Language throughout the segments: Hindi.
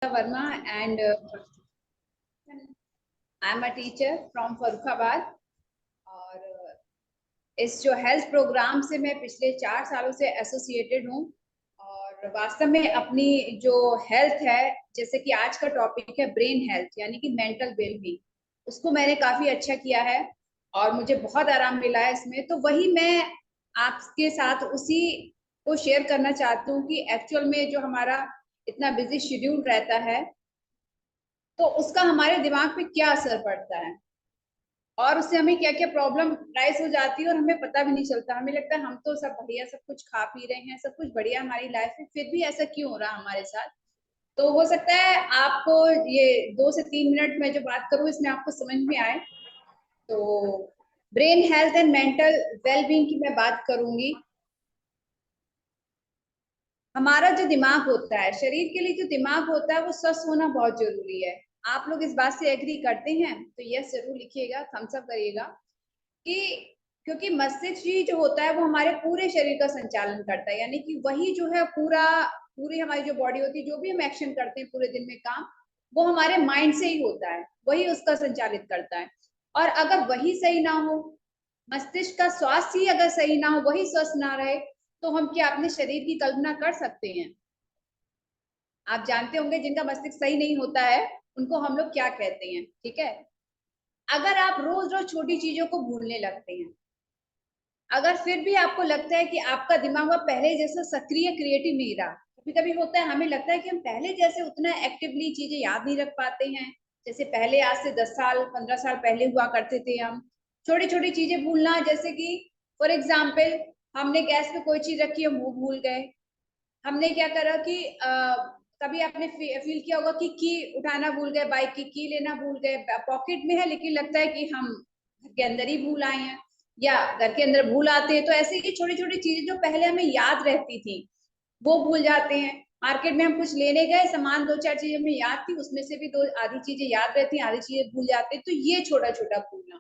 Verma and I'm a teacher from Farrukhabad और इस जो हेल्थ प्रोग्राम से मैं पिछले 4 सालों से एसोसिएटेड हूँ। और वास्तव में अपनी जो हेल्थ है, जैसे कि आज का टॉपिक है ब्रेन हेल्थ यानी कि मेंटल वेलबींग, उसको मैंने काफी अच्छा किया है और मुझे बहुत आराम मिला है इसमें। तो वही मैं आपके साथ उसी को शेयर करना चाहती हूँ कि एक्चुअल में जो हमारा इतना बिजी शेड्यूल रहता है तो उसका हमारे दिमाग पे क्या असर पड़ता है और उससे हमें क्या क्या प्रॉब्लम राइज हो जाती है और हमें पता भी नहीं चलता। हमें लगता है हम तो सब बढ़िया, सब कुछ खा पी रहे हैं, सब कुछ बढ़िया हमारी लाइफ में, फिर भी ऐसा क्यों हो रहा है हमारे साथ। तो हो सकता है आपको ये 2 से 3 मिनट में जो बात करूँ इसमें आपको समझ में आए। तो brain health and mental wellbeing की मैं बात करूंगी। हमारा जो दिमाग होता है, शरीर के लिए जो दिमाग होता है वो स्वस्थ होना बहुत जरूरी है। आप लोग इस बात से एग्री करते हैं तो यस जरूर लिखिएगा, थम्स अप करिएगा कि क्योंकि मस्तिष्क ही जो होता है वो हमारे पूरे शरीर का संचालन करता है, यानी कि वही जो है पूरी हमारी जो बॉडी होती है, जो भी हम एक्शन करते हैं पूरे दिन में काम, वो हमारे माइंड से ही होता है, वही उसका संचालित करता है। और अगर वही सही ना हो, मस्तिष्क का स्वास्थ्य ही अगर सही ना हो, वही स्वस्थ ना रहे, तो हम क्या अपने शरीर की कल्पना कर सकते हैं? आप जानते होंगे जिनका मस्तिष्क सही नहीं होता है उनको हम लोग क्या कहते हैं, ठीक है। अगर आप रोज रोज छोटी चीजों को भूलने लगते हैं, अगर फिर भी आपको लगता है कि आपका दिमाग अब पहले जैसा सक्रिय क्रिएटिव नहीं रहा, कभी कभी होता है हमें लगता है कि हम पहले जैसे उतना एक्टिवली चीजें याद नहीं रख पाते हैं जैसे पहले, आज से 10 साल 15 साल पहले हुआ करते थे हम। छोटी छोटी चीजें भूलना, जैसे कि फॉर एग्जाम्पल हमने गैस पे कोई चीज रखी है, मुंह भूल गए। हमने क्या करा कि कभी आपने फील किया होगा कि उठाना भूल गए, बाइक की लेना भूल गए, पॉकेट में है लेकिन लगता है कि हम घर के अंदर ही भूल आए हैं, या घर के अंदर भूल आते हैं। तो ऐसे ही छोटी छोटी चीजें जो पहले हमें याद रहती थी वो भूल जाते हैं। मार्केट में हम कुछ लेने गए, सामान 2 4 चीजें हमें याद थी, उसमें से भी दो आधी चीजें याद रहती, आधी चीजें भूल जाते हैं। तो ये छोटा छोटा भूलना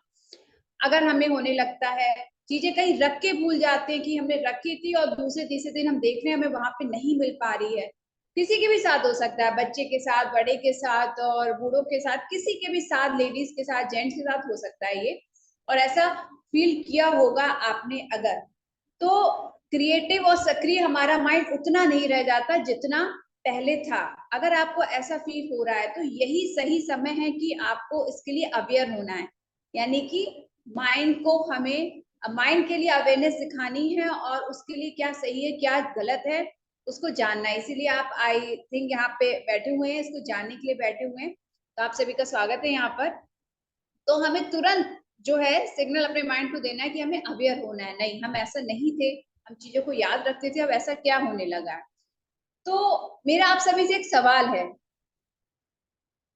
अगर हमें होने लगता है, चीजें कहीं रख के भूल जाते हैं कि हमने रखी थी और दूसरे तीसरे दिन हम देख रहे हैं हमें वहां पे नहीं मिल पा रही है। किसी के भी साथ हो सकता है, बच्चे के साथ, बड़े के साथ और बूढ़ों के साथ, किसी के भी साथ, लेडीज के साथ, जेंट्स के साथ हो सकता है ये। और ऐसा फील किया होगा आपने अगर, तो क्रिएटिव और सक्रिय हमारा माइंड उतना नहीं रह जाता जितना पहले था। अगर आपको ऐसा फील हो रहा है तो यही सही समय है कि आपको इसके लिए अवेयर होना है, यानी कि माइंड को हमें, माइंड के लिए अवेयरनेस दिखानी है और उसके लिए क्या सही है क्या गलत है उसको जानना है। इसीलिए आप आई थिंक यहाँ पे बैठे हुए हैं, इसको जानने के लिए बैठे हुए हैं। तो आप सभी का स्वागत है यहाँ पर। तो हमें तुरंत जो है सिग्नल अपने माइंड को देना है कि हमें अवेयर होना है, नहीं हम ऐसा नहीं थे, हम चीजों को याद रखते थे, अब ऐसा क्या होने लगा है। तो मेरा आप सभी से एक सवाल है,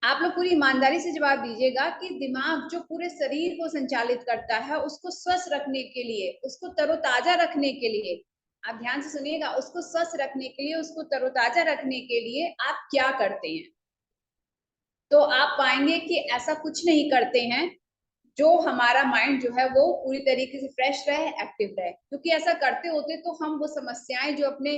आप लोग पूरी ईमानदारी से जवाब दीजिएगा कि दिमाग जो पूरे शरीर को संचालित करता है, उसको स्वस्थ रखने के लिए, उसको तरोताजा रखने के लिए, आप ध्यान से सुनिएगा, उसको स्वस्थ रखने के लिए, उसको तरोताजा रखने के लिए आप क्या करते हैं। तो आप पाएंगे कि ऐसा कुछ नहीं करते हैं जो हमारा माइंड जो है वो पूरी तरीके से फ्रेश रहे, एक्टिव रहे। क्योंकि ऐसा करते होते तो हम वो समस्याएं जो अपने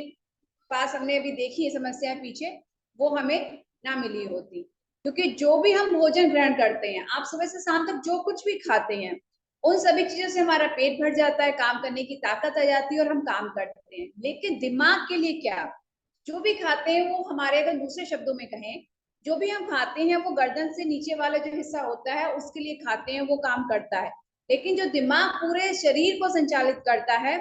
पास हमने अभी देखी है समस्याएं पीछे, वो हमें ना मिली होती। क्योंकि जो भी हम भोजन ग्रहण करते हैं, आप सुबह से शाम तक जो कुछ भी खाते हैं, उन सभी चीजों से हमारा पेट भर जाता है, काम करने की ताकत आ जाती है और हम काम करते हैं। लेकिन दिमाग के लिए क्या, जो भी खाते हैं वो हमारे, अगर दूसरे शब्दों में कहें, जो भी हम खाते हैं वो गर्दन से नीचे वाला जो हिस्सा होता है उसके लिए खाते हैं, वो काम करता है। लेकिन जो दिमाग पूरे शरीर को संचालित करता है,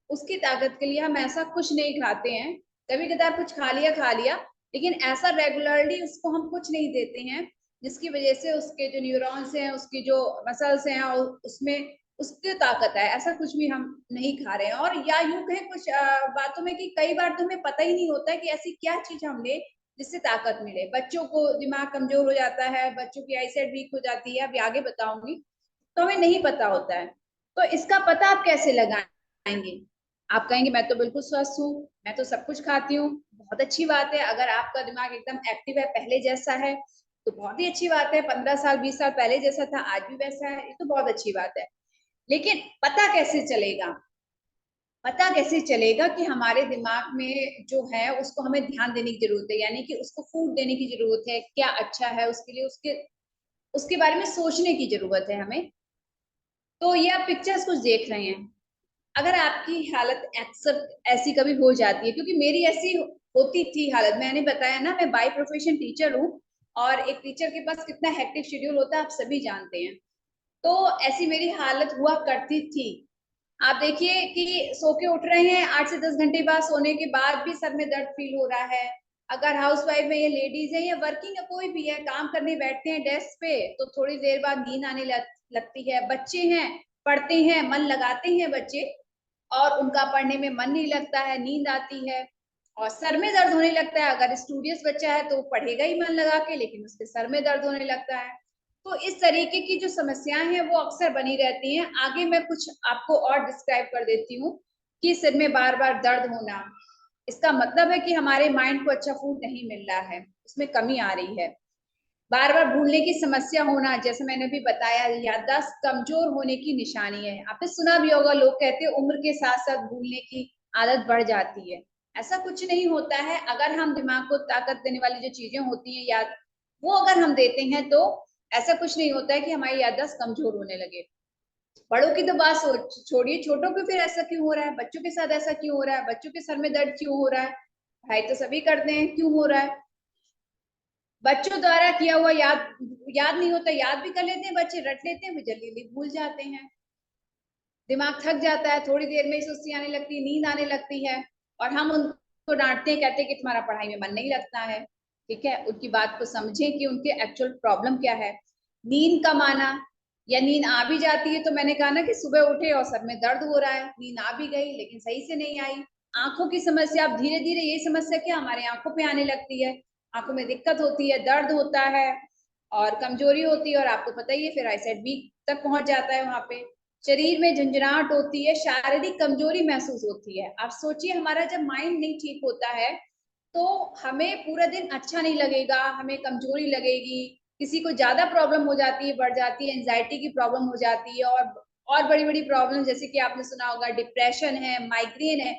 उसकी ताकत के लिए हम ऐसा कुछ नहीं खाते हैं। कभी कदार कुछ खा लिया, लेकिन ऐसा रेगुलरली उसको हम कुछ नहीं देते हैं जिसकी वजह से उसके जो न्यूरॉन्स हैं, उसकी जो मसल्स हैं और उसमें उसकी ताकत है, ऐसा कुछ भी हम नहीं खा रहे हैं। और या यूं कहें कुछ बातों में कि कई बार तो हमें पता ही नहीं होता है कि ऐसी क्या चीज हम ले जिससे ताकत मिले। बच्चों को दिमाग कमजोर हो जाता है, बच्चों की आईसाइट वीक हो जाती है, अभी आगे बताऊंगी, तो हमें नहीं पता होता है। तो इसका पता आप कैसे लगाएंगे? आप कहेंगे मैं तो बिल्कुल स्वस्थ हूँ, मैं तो सब कुछ खाती हूँ, बहुत अच्छी बात है। अगर आपका दिमाग एकदम एक्टिव है, पहले जैसा है, तो बहुत ही अच्छी बात है। 15 साल 20 साल पहले जैसा था आज भी वैसा है, ये तो बहुत अच्छी बात है। लेकिन पता कैसे चलेगा? पता कैसे चलेगा कि हमारे दिमाग में जो है उसको हमें ध्यान देने की जरूरत है, यानी कि उसको फूड देने की जरूरत है, क्या अच्छा है उसके लिए, उसके उसके बारे में सोचने की जरूरत है हमें। तो ये आप पिक्चर्स कुछ देख रहे हैं, अगर आपकी हालत अक्सर ऐसी कभी हो जाती है, क्योंकि मेरी ऐसी होती थी हालत, मैंने बताया ना मैं बाय प्रोफेशन टीचर हूँ, और एक टीचर के पास कितना हेक्टिक शेड्यूल होता है आप सभी जानते हैं। तो ऐसी मेरी हालत हुआ करती थी। आप देखिए कि सो के उठ रहे हैं, 8 से 10 घंटे बाद सोने के बाद भी सर में दर्द फील हो रहा है। अगर हाउस वाइफ है या लेडीज है या वर्किंग है, कोई भी है, काम करने बैठते हैं डेस्क पे तो थोड़ी देर बाद नींद आने लगती है। बच्चे हैं, पढ़ते हैं, मन लगाते हैं बच्चे, और उनका पढ़ने में मन नहीं लगता है, नींद आती है और सर में दर्द होने लगता है। अगर स्टूडियस बच्चा है तो पढ़ेगा ही मन लगा के, लेकिन उसके सर में दर्द होने लगता है। तो इस तरीके की जो समस्याएं हैं वो अक्सर बनी रहती हैं। आगे मैं कुछ आपको और डिस्क्राइब कर देती हूँ कि सिर में बार बार दर्द होना, इसका मतलब है कि हमारे माइंड को अच्छा फूड नहीं मिल रहा है, उसमें कमी आ रही है। बार बार भूलने की समस्या होना, जैसे मैंने भी बताया, याददाश्त कमजोर होने की निशानी है। आपने सुना भी होगा, लोग कहते हैं उम्र के साथ साथ भूलने की आदत बढ़ जाती है। ऐसा कुछ नहीं होता है। अगर हम दिमाग को ताकत देने वाली जो चीजें होती हैं याद, वो अगर हम देते हैं तो ऐसा कुछ नहीं होता है कि हमारी याददाश्त कमजोर होने लगे। बड़ों की तो बात छोड़िए, छोटों को फिर ऐसा क्यों हो रहा है, बच्चों के साथ ऐसा क्यों हो रहा है, बच्चों के सर में दर्द क्यों हो रहा है, पढ़ाई तो सभी करते हैं, क्यों हो रहा है। बच्चों द्वारा किया हुआ याद याद नहीं होता, याद भी कर लेते हैं बच्चे, रट लेते हैं, फिर जल्दी जल्दी भूल जाते हैं। दिमाग थक जाता है, थोड़ी देर में ही सुस्ती आने लगती है, नींद आने लगती है, और हम उनको डांटते हैं, कहते हैं कि तुम्हारा पढ़ाई में मन नहीं लगता है। ठीक है, उनकी बात को समझें कि उनके एक्चुअल प्रॉब्लम क्या है। नींद कम आना, या नींद आ भी जाती है तो मैंने कहा ना कि सुबह उठे और सर में दर्द हो रहा है, नींद आ भी गई लेकिन सही से नहीं आई। आंखों की समस्या, अब धीरे धीरे ये समस्या क्या हमारे आंखों पे आने लगती है, आंखों में दिक्कत होती है, दर्द होता है और कमजोरी होती है, और आपको पता ही है फिर आईसाइट वीक तक पहुंच जाता है वहां पे। शरीर में झंझनाहट होती है, शारीरिक कमजोरी महसूस होती है। आप सोचिए, हमारा जब माइंड नहीं ठीक होता है तो हमें पूरा दिन अच्छा नहीं लगेगा, हमें कमजोरी लगेगी। किसी को ज्यादा प्रॉब्लम हो जाती है, बढ़ जाती है, एंजाइटी की प्रॉब्लम हो जाती है, और बड़ी बड़ी प्रॉब्लम, जैसे कि आपने सुना होगा डिप्रेशन है, माइग्रेन है।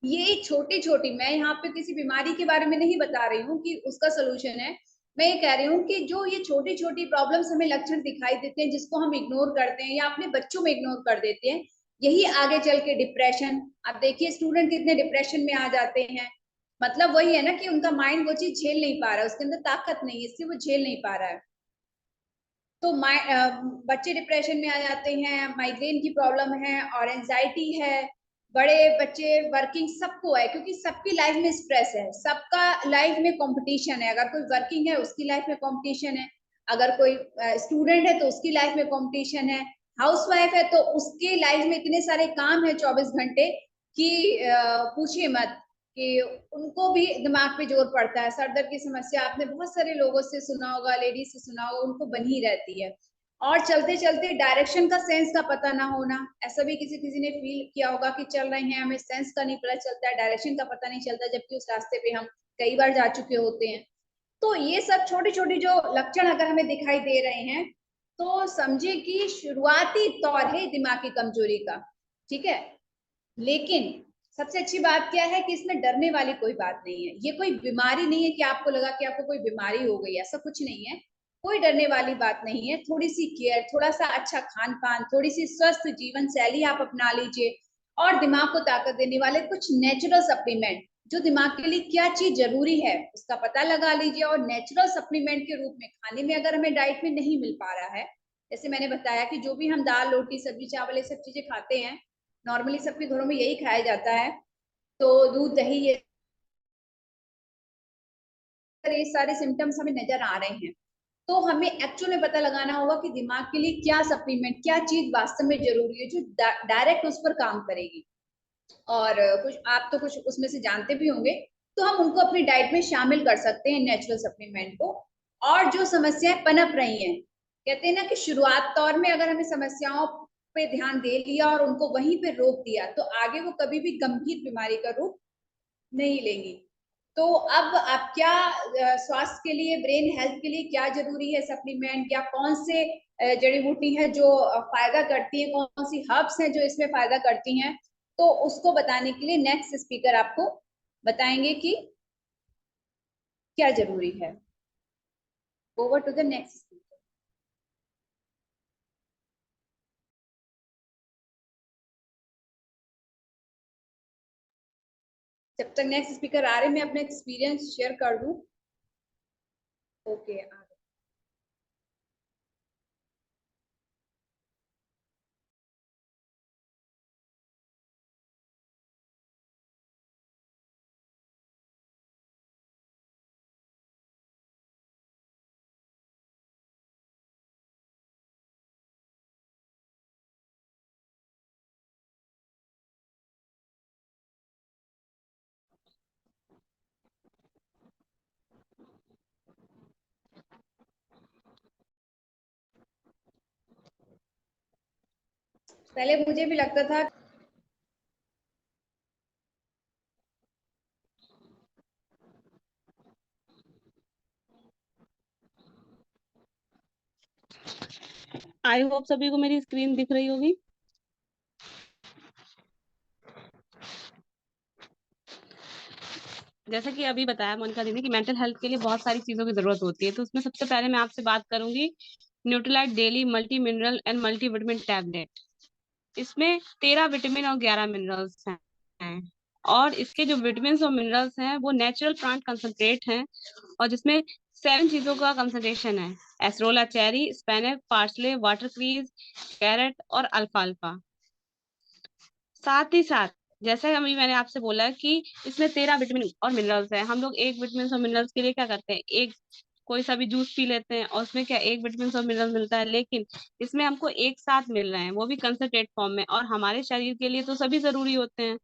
ये छोटी छोटी, मैं यहाँ पे किसी बीमारी के बारे में नहीं बता रही हूँ कि उसका सोल्यूशन है। मैं ये कह रही हूँ कि जो ये छोटी छोटी प्रॉब्लम्स हमें लक्षण दिखाई देते हैं, जिसको हम इग्नोर करते हैं या अपने बच्चों में इग्नोर कर देते हैं, यही आगे चल के डिप्रेशन। अब देखिए स्टूडेंट कितने डिप्रेशन में आ जाते हैं, मतलब वही है ना कि उनका माइंड वो चीज झेल नहीं पा रहा है, उसके अंदर ताकत नहीं है, इसलिए वो झेल नहीं पा रहा है। तो बच्चे डिप्रेशन में आ जाते हैं, माइग्रेन की प्रॉब्लम है और एंजाइटी है। बड़े बच्चे, वर्किंग, सबको है, क्योंकि सबकी लाइफ में स्ट्रेस है, सबका लाइफ में कंपटीशन है। अगर कोई वर्किंग है उसकी लाइफ में कंपटीशन है, अगर कोई स्टूडेंट है तो उसकी लाइफ में कंपटीशन है, हाउस वाइफ है तो उसकी लाइफ में इतने सारे काम है 24 घंटे कि पूछिए मत, कि उनको भी दिमाग पे जोर पड़ता है। सर दर्द की समस्या आपने बहुत सारे लोगों से सुना होगा, लेडीज से सुना होगा, उनको बनी रहती है। और चलते चलते डायरेक्शन का सेंस का पता ना होना, ऐसा भी किसी किसी ने फील किया होगा कि चल रहे हैं, हमें सेंस का नहीं पता चलता है, डायरेक्शन का पता नहीं चलता, जबकि उस रास्ते पे हम कई बार जा चुके होते हैं। तो ये सब छोटी छोटी जो लक्षण अगर हमें दिखाई दे रहे हैं तो समझिए कि शुरुआती तौर है दिमाग की कमजोरी का। ठीक है, लेकिन सबसे अच्छी बात क्या है कि इसमें डरने वाली कोई बात नहीं है। ये कोई बीमारी नहीं है कि आपको लगा कि आपको कोई बीमारी हो गई, ऐसा कुछ नहीं है। कोई डरने वाली बात नहीं है। थोड़ी सी केयर, थोड़ा सा अच्छा खान पान, थोड़ी सी स्वस्थ जीवन शैली आप अपना लीजिए, और दिमाग को ताकत देने वाले कुछ नेचुरल सप्लीमेंट, जो दिमाग के लिए क्या चीज जरूरी है उसका पता लगा लीजिए, और नेचुरल सप्लीमेंट के रूप में खाने में अगर हमें डाइट में नहीं मिल पा रहा है, जैसे मैंने बताया कि जो भी हम दाल रोटी सब्जी चावल ये सब चीजें खाते हैं, नॉर्मली सबके घरों में यही खाया जाता है, तो दूध दही ये सारे सिम्टम्स हमें नजर आ रहे हैं। तो हमें एक्चुअल में पता लगाना होगा कि दिमाग के लिए क्या सप्लीमेंट, क्या चीज वास्तव में जरूरी है जो डायरेक्ट उस पर काम करेगी। और कुछ आप तो कुछ उसमें से जानते भी होंगे, तो हम उनको अपनी डाइट में शामिल कर सकते हैं, नेचुरल सप्लीमेंट को। और जो समस्याएं पनप रही हैं, कहते हैं ना कि शुरुआत दौर में अगर हमें समस्याओं पे ध्यान दे लिया और उनको वहीं पे रोक दिया तो आगे वो कभी भी गंभीर बीमारी का रूप नहीं लेंगी। तो अब आप क्या स्वास्थ्य के लिए, ब्रेन हेल्थ के लिए क्या जरूरी है सप्लीमेंट, या कौन से जड़ी बूटी है जो फायदा करती है, कौन सी हर्ब्स हैं जो इसमें फायदा करती हैं, तो उसको बताने के लिए नेक्स्ट स्पीकर आपको बताएंगे कि क्या जरूरी है। Over to the next speaker. जब तक नेक्स्ट स्पीकर आ रहे मैं अपना एक्सपीरियंस शेयर कर दूं। ओके, पहले मुझे भी लगता था आई होप सभी को मेरी स्क्रीन दिख रही होगी। जैसा कि अभी बताया मोनिका दीदी कि मेंटल हेल्थ के लिए बहुत सारी चीजों की जरूरत होती है, तो उसमें सबसे पहले मैं आपसे बात करूंगी Nutrilite daily multi mineral and multi vitamin tablet. इसमें 13 विटामिन और 11 मिनरल्स हैं। और इसके जो विटामिन और मिनरल्स हैं वो नेचुरल प्लांट कंसंट्रेट हैं, और जिसमें 7 चीजों का कंसंट्रेशन है: acerola cherry, स्पेनक, parsley, water crease, carat और अल्फाल्फा। साथ ही साथ जैसे अभी मैंने आपसे बोला कि इसमें 13 विटामिन और मिनरल्स है, हम लोग एक विटामिन और मिनरल्स के लिए क्या करते हैं, एक कोई सा भी जूस पी लेते हैं और उसमें क्या एक विटामिन और मिनरल मिलता है, लेकिन इसमें हमको एक साथ मिल रहे हैं, वो भी कंसंट्रेट फॉर्म में, और हमारे शरीर के लिए तो सभी जरूरी होते हैं।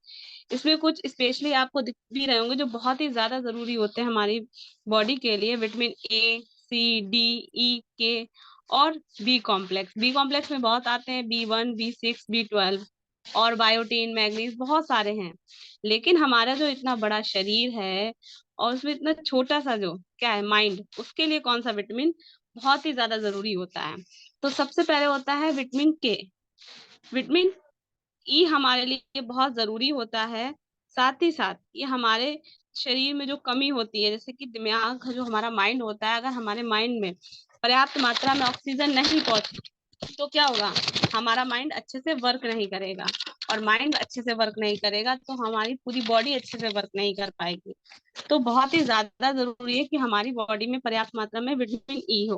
इसमें कुछ स्पेशली आपको दिख भी रहे होंगे जो बहुत ही ज्यादा जरूरी होते हैं हमारी बॉडी के लिए: विटामिन ए, सी, डी, ई, के और बी कॉम्प्लेक्स। बी कॉम्प्लेक्स में बहुत आते हैं: B1, B6, B12 और बायोटीन, मैग्नीज, बहुत सारे हैं। लेकिन हमारा जो इतना बड़ा शरीर है और उसमें इतना छोटा सा जो क्या है माइंड, उसके लिए कौन सा विटामिन बहुत ही ज्यादा जरूरी होता है? तो सबसे पहले होता है विटामिन के। विटामिन ई हमारे लिए बहुत जरूरी होता है। साथ ही साथ ये हमारे शरीर में जो कमी होती है, जैसे कि दिमाग जो हमारा माइंड होता है, अगर हमारे माइंड में पर्याप्त मात्रा में ऑक्सीजन नहीं पहुंची तो क्या होगा, हमारा माइंड अच्छे से वर्क नहीं करेगा, और माइंड अच्छे से वर्क नहीं करेगा तो हमारी पूरी बॉडी अच्छे से वर्क नहीं कर पाएगी। तो बहुत ही ज्यादा जरूरी है कि हमारी बॉडी में पर्याप्त मात्रा में विटामिन ई हो।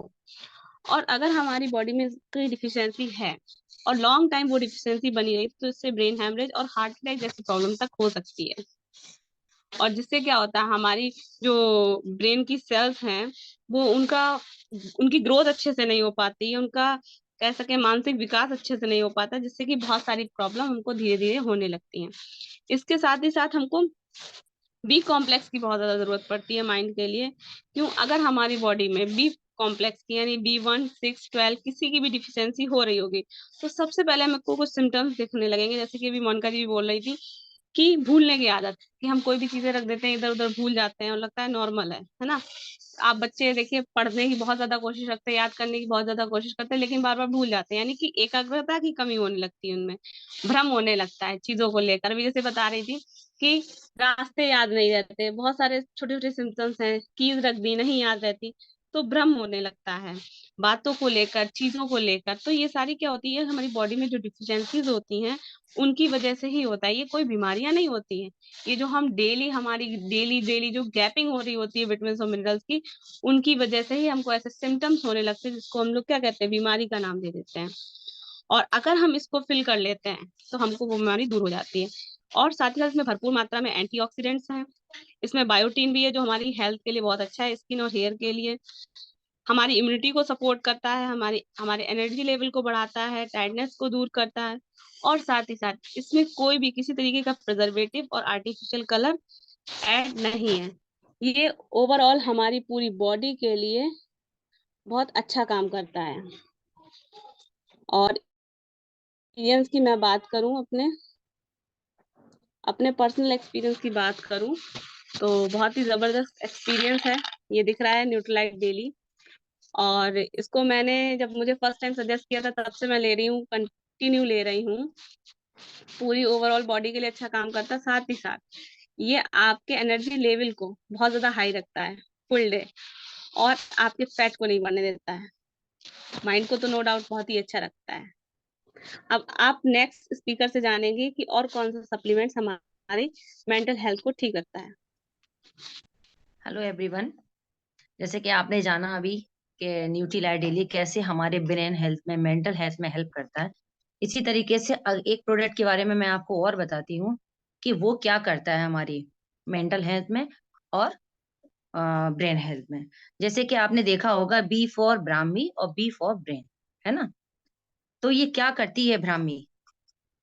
और अगर हमारी बॉडी में कोई डिफिशियंसी है और लॉन्ग टाइम वो डिफिशियंसी बनी रही तो इससे ब्रेन हैमरेज और हार्ट अटैक जैसी प्रॉब्लम तक हो सकती है। और जिससे क्या होता है, हमारी जो ब्रेन की सेल्स हैं वो उनकी ग्रोथ अच्छे से नहीं हो पाती है, उनका कह सके मानसिक विकास अच्छे से नहीं हो पाता, जिससे कि बहुत सारी प्रॉब्लम हमको धीरे धीरे होने लगती हैं। इसके साथ ही साथ हमको बी कॉम्प्लेक्स की बहुत ज्यादा जरूरत पड़ती है माइंड के लिए। क्यों? अगर हमारी बॉडी में बी कॉम्प्लेक्स की यानी B1, 6, 12 किसी की भी डिफिशियंसी हो रही होगी तो सबसे पहले हमको कुछ सिम्टम्स दिखने लगेंगे, जैसे कि अभी मोनिका जी भी बोल रही थी कि भूलने की आदत, कि हम कोई भी चीजें रख देते हैं इधर उधर, भूल जाते हैं और लगता है नॉर्मल है ना। आप बच्चे देखिए पढ़ने की बहुत ज्यादा कोशिश रखते हैं, याद करने की बहुत ज्यादा कोशिश करते हैं, लेकिन बार बार भूल जाते हैं, यानी कि एकाग्रता की कमी होने लगती है उनमें, भ्रम होने लगता है चीजों को लेकर। अभी जैसे बता रही थी कि रास्ते याद नहीं रहते, बहुत सारे छोटे छोटे सिम्टम्स हैं, कीज रख दी नहीं याद रहती, तो भ्रम होने लगता है बातों को लेकर, चीजों को लेकर। तो ये सारी क्या होती है, हमारी बॉडी में जो डिफिशियंसीज होती हैं उनकी वजह से ही होता है, ये कोई बीमारियां नहीं होती हैं। ये जो हम डेली हमारी डेली डेली जो गैपिंग हो रही होती है विटामिन और मिनरल्स की, उनकी वजह से ही हमको ऐसे सिम्टम्स होने लगते हैं, जिसको हम लोग क्या कहते हैं, बीमारी का नाम दे देते हैं। और अगर हम इसको फिल कर लेते हैं तो हमको वो बीमारी दूर हो जाती है। और साथ ही साथ इसमें भरपूर मात्रा में एंटीऑक्सीडेंट्स हैं, इसमें बायोटीन भी है जो हमारी हेल्थ के लिए बहुत अच्छा है, स्किन और हेयर के लिए। हमारी इम्यूनिटी को सपोर्ट करता है, हमारी हमारे एनर्जी लेवल को बढ़ाता है, टायर्डनेस को दूर करता है। और साथ ही साथ इसमें कोई भी किसी तरीके का प्रिजर्वेटिव और आर्टिफिशियल कलर ऐड नहीं है। ये ओवरऑल हमारी पूरी बॉडी के लिए बहुत अच्छा काम करता है। और एक्सपीरियंस की मैं बात करूं, अपने अपने पर्सनल एक्सपीरियंस की बात करूं तो बहुत ही जबरदस्त एक्सपीरियंस है। ये दिख रहा है न्यूट्रीलाइट डेली, और इसको मैंने जब मुझे फर्स्ट टाइम सजेस्ट किया था तब से मैं ले रही हूँ, कंटिन्यू ले रही हूँ। पूरी ओवरऑल बॉडी के लिए अच्छा काम करता है। साथ ही साथ ये आपके एनर्जी लेवल को बहुत ज्यादा हाई रखता है फुल डे, और आपके फैट को नहीं बढ़ने देता है। माइंड को तो नो डाउट बहुत ही अच्छा रखता है। अब आप नेक्स्ट स्पीकर से जानेंगे कि और कौन सा सप्लीमेंट्स हमारी मेंटल हेल्थ को ठीक रखता है। हेलो एवरीवन, जैसे कि आपने जाना अभी कि न्यूट्रीलाइट डेली कैसे हमारे ब्रेन हेल्थ में, मेंटल हेल्थ में हेल्प करता है, इसी तरीके से एक प्रोडक्ट के बारे में मैं आपको और बताती हूँ कि वो क्या करता है हमारी मेंटल हेल्थ में और ब्रेन हेल्थ में। जैसे कि आपने देखा होगा बी फॉर ब्राह्मी और बी फॉर ब्रेन, है ना। तो ये क्या करती है ब्राह्मी?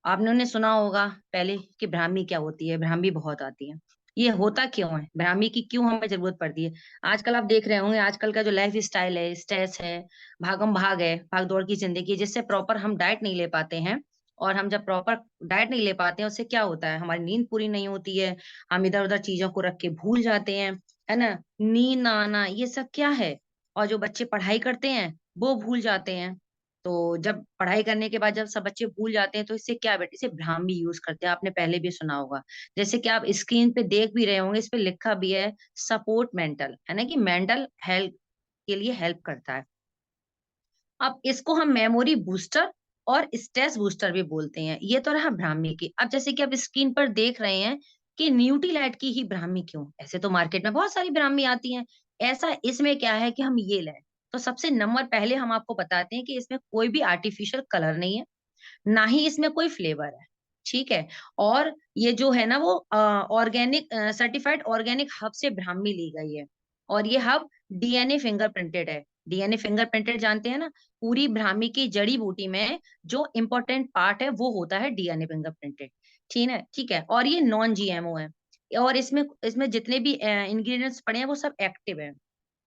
आपने उन्हें सुना होगा पहले कि ब्राह्मी क्या होती है, ब्राह्मी बहुत आती है। ये होता क्यों है, ब्राह्मी की क्यों हमें जरूरत पड़ती है? आजकल आप देख रहे होंगे, आजकल का जो लाइफ स्टाइल है, स्ट्रेस है, भागम भाग है, भाग दौड़ की जिंदगी, जिससे प्रॉपर हम डाइट नहीं ले पाते हैं। और हम जब प्रॉपर डाइट नहीं ले पाते हैं, उससे क्या होता है, हमारी नींद पूरी नहीं होती है, हम इधर उधर चीजों को रख के भूल जाते हैं, है ना। नींद ना आना, ये सब क्या है। और जो बच्चे पढ़ाई करते हैं वो भूल जाते हैं। तो जब पढ़ाई करने के बाद जब सब बच्चे भूल जाते हैं, तो इससे क्या बेटे, इसे भ्रामी यूज करते हैं, आपने पहले भी सुना होगा। जैसे कि आप स्क्रीन पे देख भी रहे होंगे, इस पे लिखा भी है सपोर्ट मेंटल, है ना, कि मेंटल हेल्थ के लिए हेल्प करता है। अब इसको हम मेमोरी बूस्टर और स्ट्रेस बूस्टर भी बोलते हैं। ये तो रहा ब्राह्मी की। अब जैसे कि आप स्क्रीन पर देख रहे हैं कि न्यूट्रीलाइट की ही ब्राह्मी क्यों, ऐसे तो मार्केट में बहुत सारी ब्राह्मी आती हैं, ऐसा इसमें क्या है कि हम ये लें। तो सबसे नंबर पहले हम आपको बताते हैं कि इसमें कोई भी आर्टिफिशियल कलर नहीं है, ना ही इसमें कोई फ्लेवर है, ठीक है। और ये जो है ना, वो ऑर्गेनिक सर्टिफाइड ऑर्गेनिक हब से ब्राह्मी ली गई है। और ये हब डीएनए फिंगरप्रिंटेड है। डीएनए फिंगरप्रिंटेड जानते हैं ना, पूरी ब्राह्मी की जड़ी बूटी में जो इम्पोर्टेंट पार्ट है वो होता है डीएनए फिंगरप्रिंटेड, ठीक है, ठीक है। और ये नॉन जीएमओ है। और इसमें इसमें जितने भी इंग्रेडिएंट्स पड़े हैं वो सब एक्टिव है।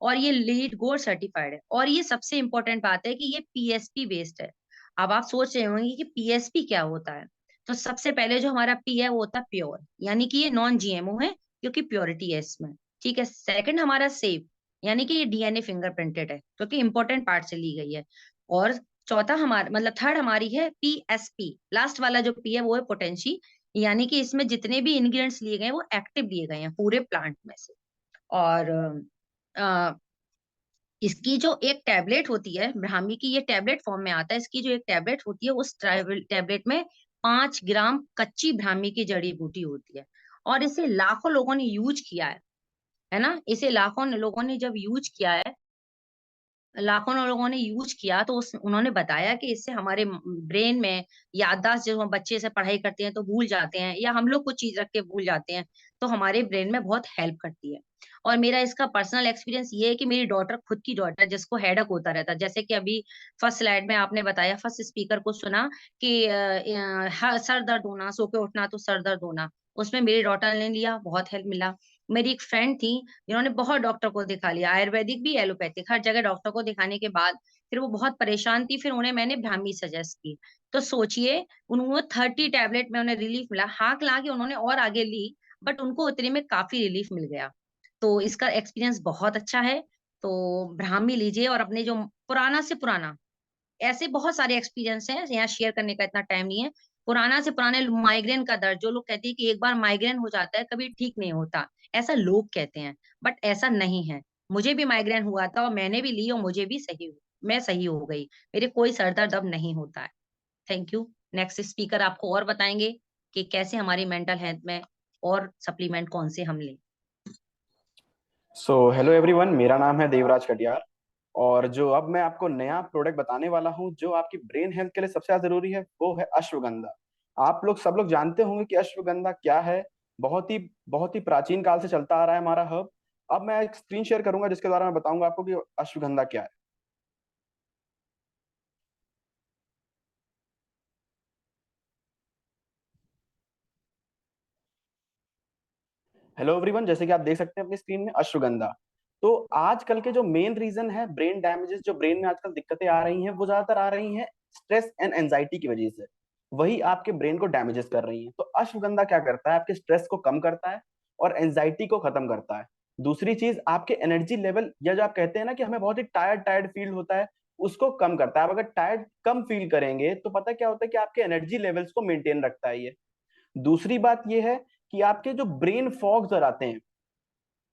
और ये लीड गोल्ड सर्टिफाइड है। और ये सबसे इंपॉर्टेंट बात है कि ये पीएसपी बेस्ड है। अब आप सोच रहे होंगे कि पीएसपी क्या होता है। तो सबसे पहले जो हमारा पी है वो होता है प्योर, यानी कि ये नॉन जीएमओ है, क्योंकि प्योरिटी है इसमें, ठीक है। सेकंड हमारा सेफ, यानी कि ये डीएनए फिंगरप्रिंटेड है, क्योंकि इंपॉर्टेंट पार्ट से ली गई है। और चौथा हमारा मतलब थर्ड हमारी है पीएसपी, लास्ट वाला जो पी है वो है पोटेंशी, यानी कि इसमें जितने भी इंग्रेडिएंट्स लिए गए हैं वो एक्टिव लिए गए हैं पूरे प्लांट में से। और इसकी जो एक टैबलेट होती है ब्राह्मी की, ये टैबलेट फॉर्म में आता है। इसकी जो एक टैबलेट होती है, उस टैबलेट में 5 ग्राम कच्ची ब्राह्मी की जड़ी बूटी होती है। और इसे लाखों लोगों ने यूज किया है ना। इसे लाखों लोगों ने जब यूज किया है, लाखों लोगों ने यूज किया, तो उन्होंने बताया कि इससे हमारे ब्रेन में याददाश्त, जो हम बच्चे से पढ़ाई करते हैं तो भूल जाते हैं, या हम लोग कुछ चीज रख के भूल जाते हैं, तो हमारे ब्रेन में बहुत हेल्प करती है। और मेरा इसका पर्सनल एक्सपीरियंस ये है कि मेरी डॉटर, खुद की डॉटर, जिसको हेडक होता रहता है, जैसे कि अभी फर्स्ट स्लाइड में आपने बताया, फर्स्ट स्पीकर को सुना कि सर दर्द होना, सो के उठना तो सर दर्द होना, उसमें मेरी डॉटर ने लिया, बहुत हेल्प मिला। मेरी एक फ्रेंड थी जिन्होंने बहुत डॉक्टर को दिखा लिया, आयुर्वेदिक भी एलोपैथिक, हर जगह डॉक्टर को दिखाने के बाद फिर वो बहुत परेशान थी, फिर उन्हें मैंने ब्राह्मी सजेस्ट की। तो सोचिए, उन्होंने 30 टैबलेट में उन्हें रिलीफ मिला, हाथ ला के उन्होंने और आगे ली, बट उनको उतने में काफी रिलीफ मिल गया। तो इसका एक्सपीरियंस बहुत अच्छा है। तो ब्राह्मी लीजिए। और अपने जो पुराना से पुराना, ऐसे बहुत सारे एक्सपीरियंस हैं, यहाँ शेयर करने का इतना टाइम नहीं है। पुराना से पुराने माइग्रेन का दर्द, जो लोग कहते हैं कि एक बार माइग्रेन हो जाता है कभी ठीक नहीं होता, ऐसा लोग कहते हैं, बट ऐसा नहीं है। मुझे भी माइग्रेन हुआ था और मैंने भी ली और मुझे भी मैं सही हो गई। मेरे कोई सर दर्द अब नहीं होता है। Thank you. नेक्स्ट स्पीकर आपको और बताएंगे कि कैसे हमारी मेंटल हेल्थ में और सप्लीमेंट कौन से हम लें। सो हेलो एवरीवन, मेरा नाम है देवराज कटियार। और जो अब मैं आपको नया प्रोडक्ट बताने वाला हूं जो आपकी ब्रेन हेल्थ के लिए सबसे ज्यादा जरूरी है, वो है अश्वगंधा। आप लोग सब लोग जानते होंगे कि अश्वगंधा क्या है। बहुत ही प्राचीन काल से चलता आ रहा है हमारा हब। अब मैं एक स्क्रीन शेयर करूंगा जिसके द्वारा मैं बताऊंगा आपको कि अश्वगंधा क्या है। हेलो एवरीवन, जैसे कि आप देख सकते हैं अपनी स्क्रीन में अश्वगंधा। तो आजकल के जो मेन रीजन है ब्रेन डैमेजेस, जो ब्रेन में आजकल दिक्कतें आ रही हैं, वो ज्यादातर आ रही हैं स्ट्रेस एंड एंजाइटी की वजह से। वही आपके ब्रेन को डैमेजेस कर रही हैं। तो अश्वगंधा क्या करता है, आपके स्ट्रेस को कम करता है और एंजाइटी को खत्म करता है। दूसरी चीज, आपके एनर्जी लेवल, या जो आप कहते हैं ना कि हमें बहुत ही टायर्ड टायर्ड फील होता है, उसको कम करता है। आप अगर टायर्ड कम फील करेंगे तो पता क्या होता है कि आपके एनर्जी लेवल्स को मेंटेन रखता है ये। दूसरी बात ये है कि आपके जो ब्रेन फॉग्स आते हैं,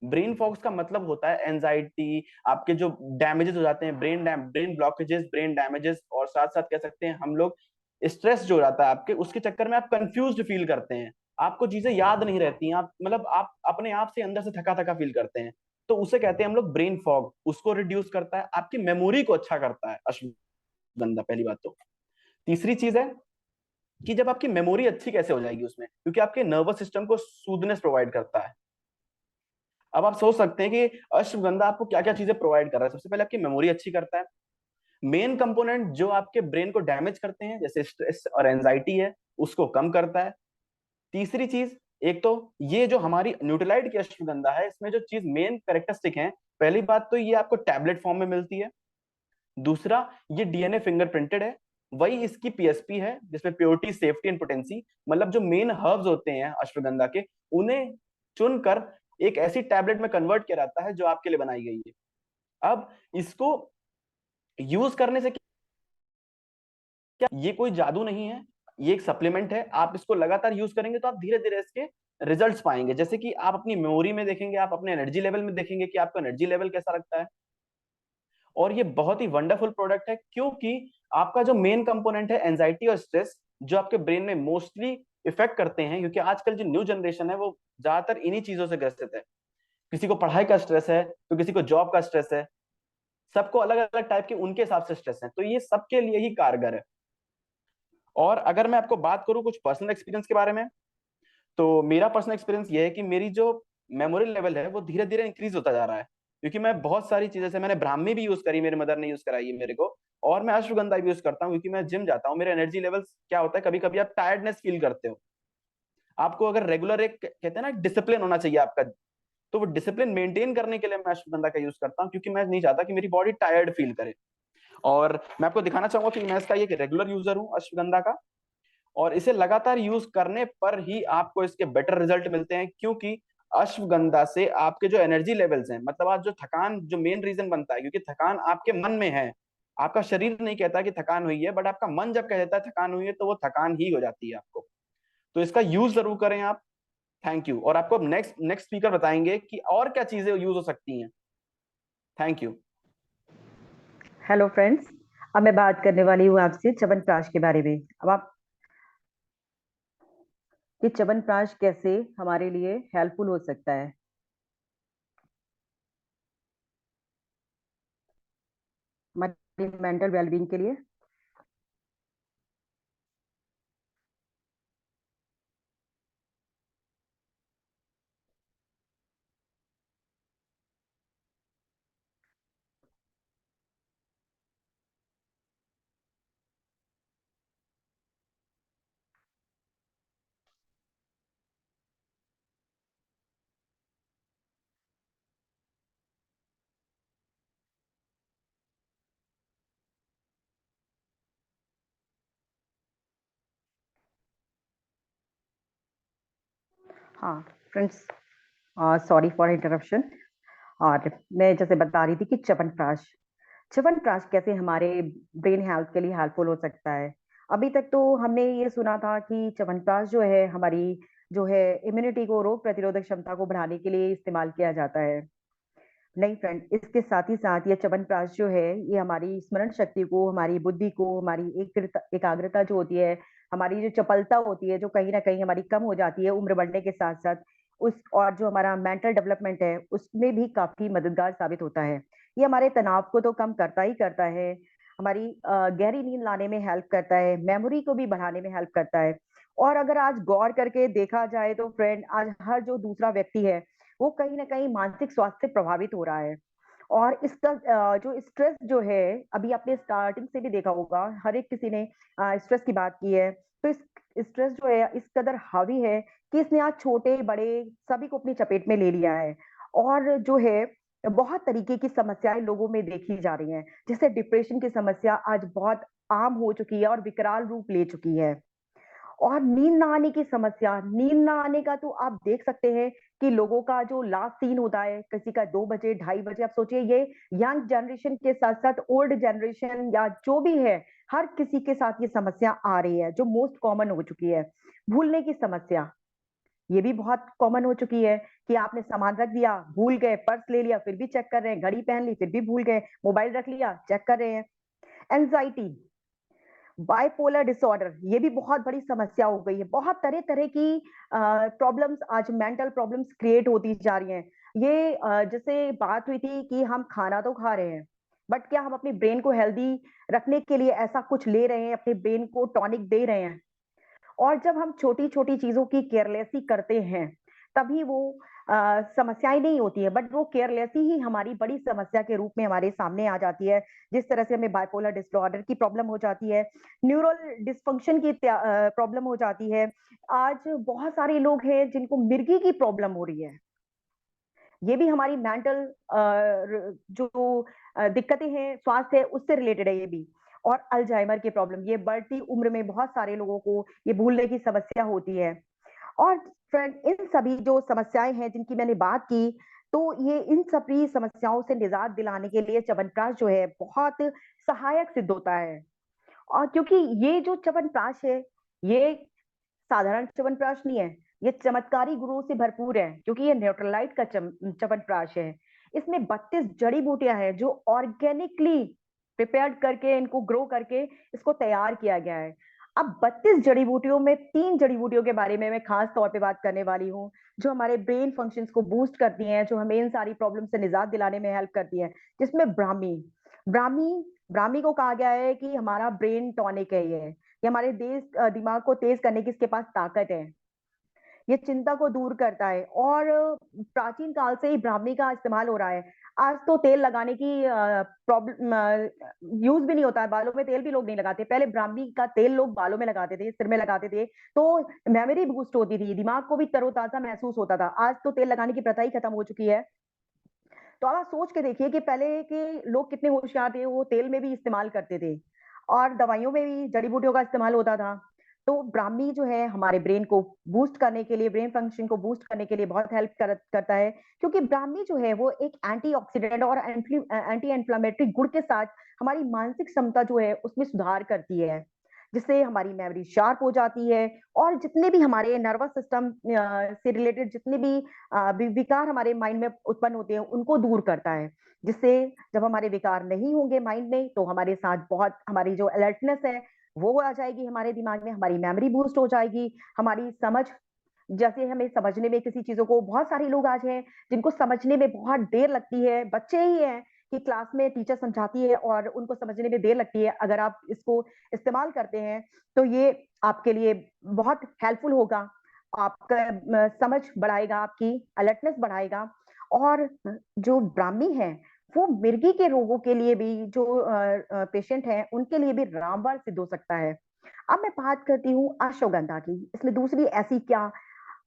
ब्रेन फॉग्स का मतलब होता है एंजाइटी, आपके जो डैमेजेस हो जाते हैं, ब्रेन ब्लॉकेजेस, ब्रेन डैमेजेस, और साथ साथ कह सकते हैं हम लोग स्ट्रेस जो हो जाता है आपके, उसके चक्कर में आप कंफ्यूज्ड फील करते हैं, आपको चीजें याद नहीं रहती हैं, आप मतलब आप अपने आप से अंदर से थका थका फील करते हैं। तो उसे कहते हैं हम लोग ब्रेन फॉग। उसको रिड्यूस करता है, आपकी मेमोरी को अच्छा करता है अश्वगंधा, पहली बात तो। तीसरी चीज है कि जब आपकी मेमोरी अच्छी कैसे हो जाएगी उसमें, क्योंकि आपके नर्वस सिस्टम को सूदनेस प्रोवाइड करता है। अब आप सोच सकते हैं कि अश्वगंधा आपको क्या क्या चीजें प्रोवाइड कर रहा है। सबसे पहले आपकी मेमोरी अच्छी करता है। मेन कंपोनेंट जो आपके ब्रेन को डैमेज करते हैं जैसे स्ट्रेस और एंजाइटी है, उसको कम करता है। तीसरी चीज, एक तो ये जो हमारी न्यूट्रलाइट की अश्वगंधा है, इसमें जो चीज मेन कैरेक्टरिस्टिक है, पहली बात तो ये आपको टैबलेट फॉर्म में मिलती है। दूसरा, ये डीएनए फिंगरप्रिंटेड है। वही इसकी पीएसपी है जिसमें प्योरिटी, सेफ्टी एंड पोटेंसी, मतलब जो मेन हर्ब्स होते हैं अश्वगंधा के, उन्हें चुनकर एक ऐसी टैबलेट में कन्वर्ट किया जाता है जो आपके लिए बनाई गई है। अब इसको यूज करने से क्या, ये कोई जादू नहीं है, ये एक सप्लीमेंट है। आप इसको लगातार यूज करेंगे तो आप धीरे धीरे इसके रिजल्ट्स पाएंगे। जैसे कि आप अपनी मेमोरी में देखेंगे, आप अपने एनर्जी लेवल में देखेंगे कि आपका एनर्जी लेवल कैसा लगता है। और ये बहुत ही वंडरफुल प्रोडक्ट है, क्योंकि आपका जो मेन कंपोनेंट है एंजाइटी और स्ट्रेस, जो आपके ब्रेन में मोस्टली इफेक्ट करते हैं, क्योंकि आजकल जो न्यू जनरेशन है वो ज्यादातर इन्हीं चीजों से ग्रसित है। किसी को पढ़ाई का स्ट्रेस है, तो किसी को जॉब का स्ट्रेस है, सबको अलग अलग टाइप के उनके हिसाब से स्ट्रेस है, तो ये सबके लिए ही कारगर है। और अगर मैं आपको बात करूं कुछ पर्सनल एक्सपीरियंस के बारे में, तो मेरा पर्सनल एक्सपीरियंस ये है कि मेरी जो मेमोरी लेवल है वो धीरे धीरे इंक्रीज होता जा रहा है, क्योंकि मैं बहुत सारी चीजें से, मैंने ब्राह्मी भी यूज करी, मेरी मदर ने यूज कराई है मेरे को, और मैं अश्वगंधा भी यूज करता हूँ, क्योंकि मैं जिम जाता हूँ। मेरे एनर्जी लेवल्स क्या होता है, कभी कभी आप टायर्डनेस फील करते हो, आपको अगर रेगुलर एक कहते हैं ना डिसिप्लिन होना चाहिए आपका, तो वो डिसिप्लिन मेंटेन करने के लिए मैं अश्वगंधा का यूज करता हूँ, क्योंकि मैं नहीं चाहता कि मेरी बॉडी टायर्ड फील करे। और मैं आपको दिखाना चाहूंगा कि मैं इसका एक रेगुलर यूजर हूँ अश्वगंधा का, और इसे लगातार यूज करने पर ही आपको इसके बेटर रिजल्ट मिलते हैं, क्योंकि अश्वगंधा से आपके जो एनर्जी लेवल्स हैं, मतलब आज जो थकान, जो मेन रीजन बनता है, क्योंकि थकान आपके मन में है, आपका शरीर नहीं कहता कि थकान हुई है, बट आपका मन जब कह देता है थकान हुई है, तो वो थकान ही हो जाती है आपको। तो इसका यूज जरूर करें आप। Thank you. और आपको नेक्स्ट नेक्स्ट स्पीकर बताएंगे कि और क्या चीजें यूज हो सकती हैं। Thank you. हेलो फ्रेंड्स, अब मैं बात करने वाली हूँ आपसे च्यवनप्राश के बारे में। अब आप कि च्यवनप्राश कैसे हमारे लिए हेल्पफुल हो सकता है। हमारी मेंटल वेलबींग के लिए। हाँ फ्रेंड्स, सॉरी फॉर इंटरप्शन। और मैं जैसे बता रही थी कि च्यवनप्राश च्यवनप्राश कैसे हमारे ब्रेन हेल्थ के लिए हेल्पफुल हो सकता है। अभी तक तो हमने ये सुना था कि च्यवनप्राश जो है हमारी जो है इम्यूनिटी को, रोग प्रतिरोधक क्षमता को बढ़ाने के लिए इस्तेमाल किया जाता है। नहीं फ्रेंड, इसके साथ ही साथ ये च्यवनप्राश जो है ये हमारी स्मरण शक्ति को, हमारी बुद्धि को, हमारी एकाग्रता जो होती है, हमारी जो चपलता होती है जो कहीं ना कहीं हमारी कम हो जाती है उम्र बढ़ने के साथ साथ, उस और जो हमारा मेंटल डेवलपमेंट है उसमें भी काफी मददगार साबित होता है। ये हमारे तनाव को तो कम करता ही करता है, हमारी गहरी नींद लाने में हेल्प करता है, मेमोरी को भी बढ़ाने में हेल्प करता है। और अगर आज गौर करके देखा जाए तो फ्रेंड, आज हर जो दूसरा व्यक्ति है वो कहीं ना कहीं मानसिक स्वास्थ्य से प्रभावित हो रहा है। और इसका जो स्ट्रेस जो है, अभी आपने स्टार्टिंग से भी देखा होगा, हर एक किसी ने स्ट्रेस की बात की है। तो इस स्ट्रेस जो है इस कदर हावी है कि इसने आज छोटे बड़े सभी को अपनी चपेट में ले लिया है। और जो है बहुत तरीके की समस्याएं लोगों में देखी जा रही हैं, जैसे डिप्रेशन की समस्या आज बहुत आम हो चुकी है और विकराल रूप ले चुकी है। और नींद ना आने की समस्या, नींद ना आने का तो आप देख सकते हैं कि लोगों का जो लास्ट सीन होता है, किसी का 2 बजे, 2:30 बजे, आप सोचिए ये यंग जनरेशन के साथ-साथ ओल्ड जनरेशन या जो भी है, हर किसी के साथ ये समस्या आ रही है, जो मोस्ट कॉमन हो चुकी है। भूलने की समस्या, ये भी बहुत कॉमन हो चुकी है कि आपने सामान रख दिया, भूल गए, पर्स ले लिया, फिर भी चेक कर रहे हैं, घड़ी पहन ली, फिर भी भूल गए, मोबाइल रख लिया, चेक कर रहे हैं। एंजाइटी, बाइपोलर डिसऑर्डर, ये भी बहुत बड़ी समस्या हो गई है। बहुत तरह-तरह की प्रॉब्लम्स आज मेंटल प्रॉब्लम्स क्रिएट होती जा रही हैं। ये जैसे बात हुई थी कि हम खाना तो खा रहे हैं, बट क्या हम अपने ब्रेन को हेल्दी रखने के लिए ऐसा कुछ ले रहे हैं, अपने ब्रेन को टॉनिक दे रहे हैं? और जब हम छोटी-छोटी चीज़ों की केयरलेसी करते हैं, तभी वो समस्याएँ नहीं होती हैं, बट वो केयरलेसी ही हमारी बड़ी समस्या के रूप में हमारे सामने आ जाती है। जिस तरह से हमें बाइपोलर डिसऑर्डर की प्रॉब्लम हो जाती है, न्यूरल डिसफंक्शन की प्रॉब्लम हो जाती है। आज बहुत सारे लोग हैं जिनको मिर्गी की प्रॉब्लम हो रही है। ये भी हमारी मेंटल जो दिक्कतें हैं, स्वास्थ्य है, उससे रिलेटेड है ये भी। और अल्जाइमर की प्रॉब्लम, ये बढ़ती उम्र में बहुत सारे लोगों को ये भूलने की समस्या होती है। और फ्रेंड, इन सभी जो समस्याएँ हैं जिनकी मैंने बात की, तो ये इन सभी समस्याओं से निजात दिलाने के लिए च्यवनप्राश जो है बहुत सहायक सिद्ध होता है। और क्योंकि ये जो च्यवनप्राश है, ये साधारण च्यवनप्राश नहीं है, ये चमत्कारी गुणों से भरपूर है क्योंकि ये न्यूट्रलाइट का च्यवनप्राश है। इसमें 32 जड़ी-बूटियाँ हैं जो ऑर्गेनिकली प्रिपेयर्ड करके, इनको ग्रो करके इसको तैयार किया गया है। अब 32 जड़ी-बूटियों में 3 जड़ी-बूटियों के बारे में मैं खास तौर पे बात करने वाली हूँ, जो हमारे ब्रेन फंक्शंस को बूस्ट करती हैं, जो हमें इन सारी प्रॉब्लम से निजात दिलाने में हेल्प करती हैं, जिसमें ब्राह्मी। ब्राह्मी ब्राह्मी को कहा गया है कि हमारा ब्रेन टॉनिक है ये। ये हमारे दिमाग को तेज करने की इसके पास ताकत है। ये चिंता को दूर करता है और प्राचीन काल से ही ब्राह्मी का इस्तेमाल हो रहा है। आज तो तेल लगाने की यूज़ भी नहीं होता है, बालों में तेल भी लोग नहीं लगाते। पहले ब्राह्मी का तेल लोग बालों में लगाते थे, सिर में लगाते थे, तो मेमोरी बूस्ट होती थी, दिमाग को भी तरोताज़ा महसूस होता था। आज तो तेल लगाने की प्रथा ही खत्म हो चुकी है। तो आप सोच के देखिए कि पहले के लोग कितने होशियार थे, वो तेल में भी इस्तेमाल करते थे और दवाइयों में भी जड़ी-बूटियों का इस्तेमाल होता था। तो ब्राह्मी जो है हमारे ब्रेन को बूस्ट करने के लिए, ब्रेन फंक्शन को बूस्ट करने के लिए बहुत हेल्प करता है क्योंकि ब्राह्मी जो है वो एक एंटीऑक्सीडेंट और एंटी इन्फ्लेमेटरी गुण के साथ हमारी मानसिक क्षमता जो है उसमें सुधार करती है, जिससे हमारी मेमोरी शार्प हो जाती है और जितने भी हमारे नर्वस सिस्टम से रिलेटेड जितने भी विकार हमारे माइंड में उत्पन्न होते हैं उनको दूर करता है, जिससे जब हमारे विकार नहीं होंगे माइंड में तो हमारे साथ बहुत हमारी जो अलर्टनेस है वो आ जाएगी, हमारे दिमाग में हमारी मेमोरी बूस्ट हो जाएगी, हमारी समझ, जैसे हमें समझने में किसी चीजों को, बहुत सारे लोग आज हैं जिनको समझने में बहुत देर लगती है, बच्चे ही हैं कि क्लास में टीचर समझाती है और उनको समझने में देर लगती है। अगर आप इसको इस्तेमाल करते हैं तो ये आपके लिए बहुत हेल्पफुल होगा, आपका समझ बढ़ाएगा, आपकी अलर्टनेस बढ़ाएगा। और जो ब्राह्मी है वो मिर्गी के रोगों के लिए भी, जो पेशेंट हैं उनके लिए भी रामबाण सिद्ध हो सकता है। अब मैं बात करती हूँ अश्वगंधा की। इसमें दूसरी ऐसी क्या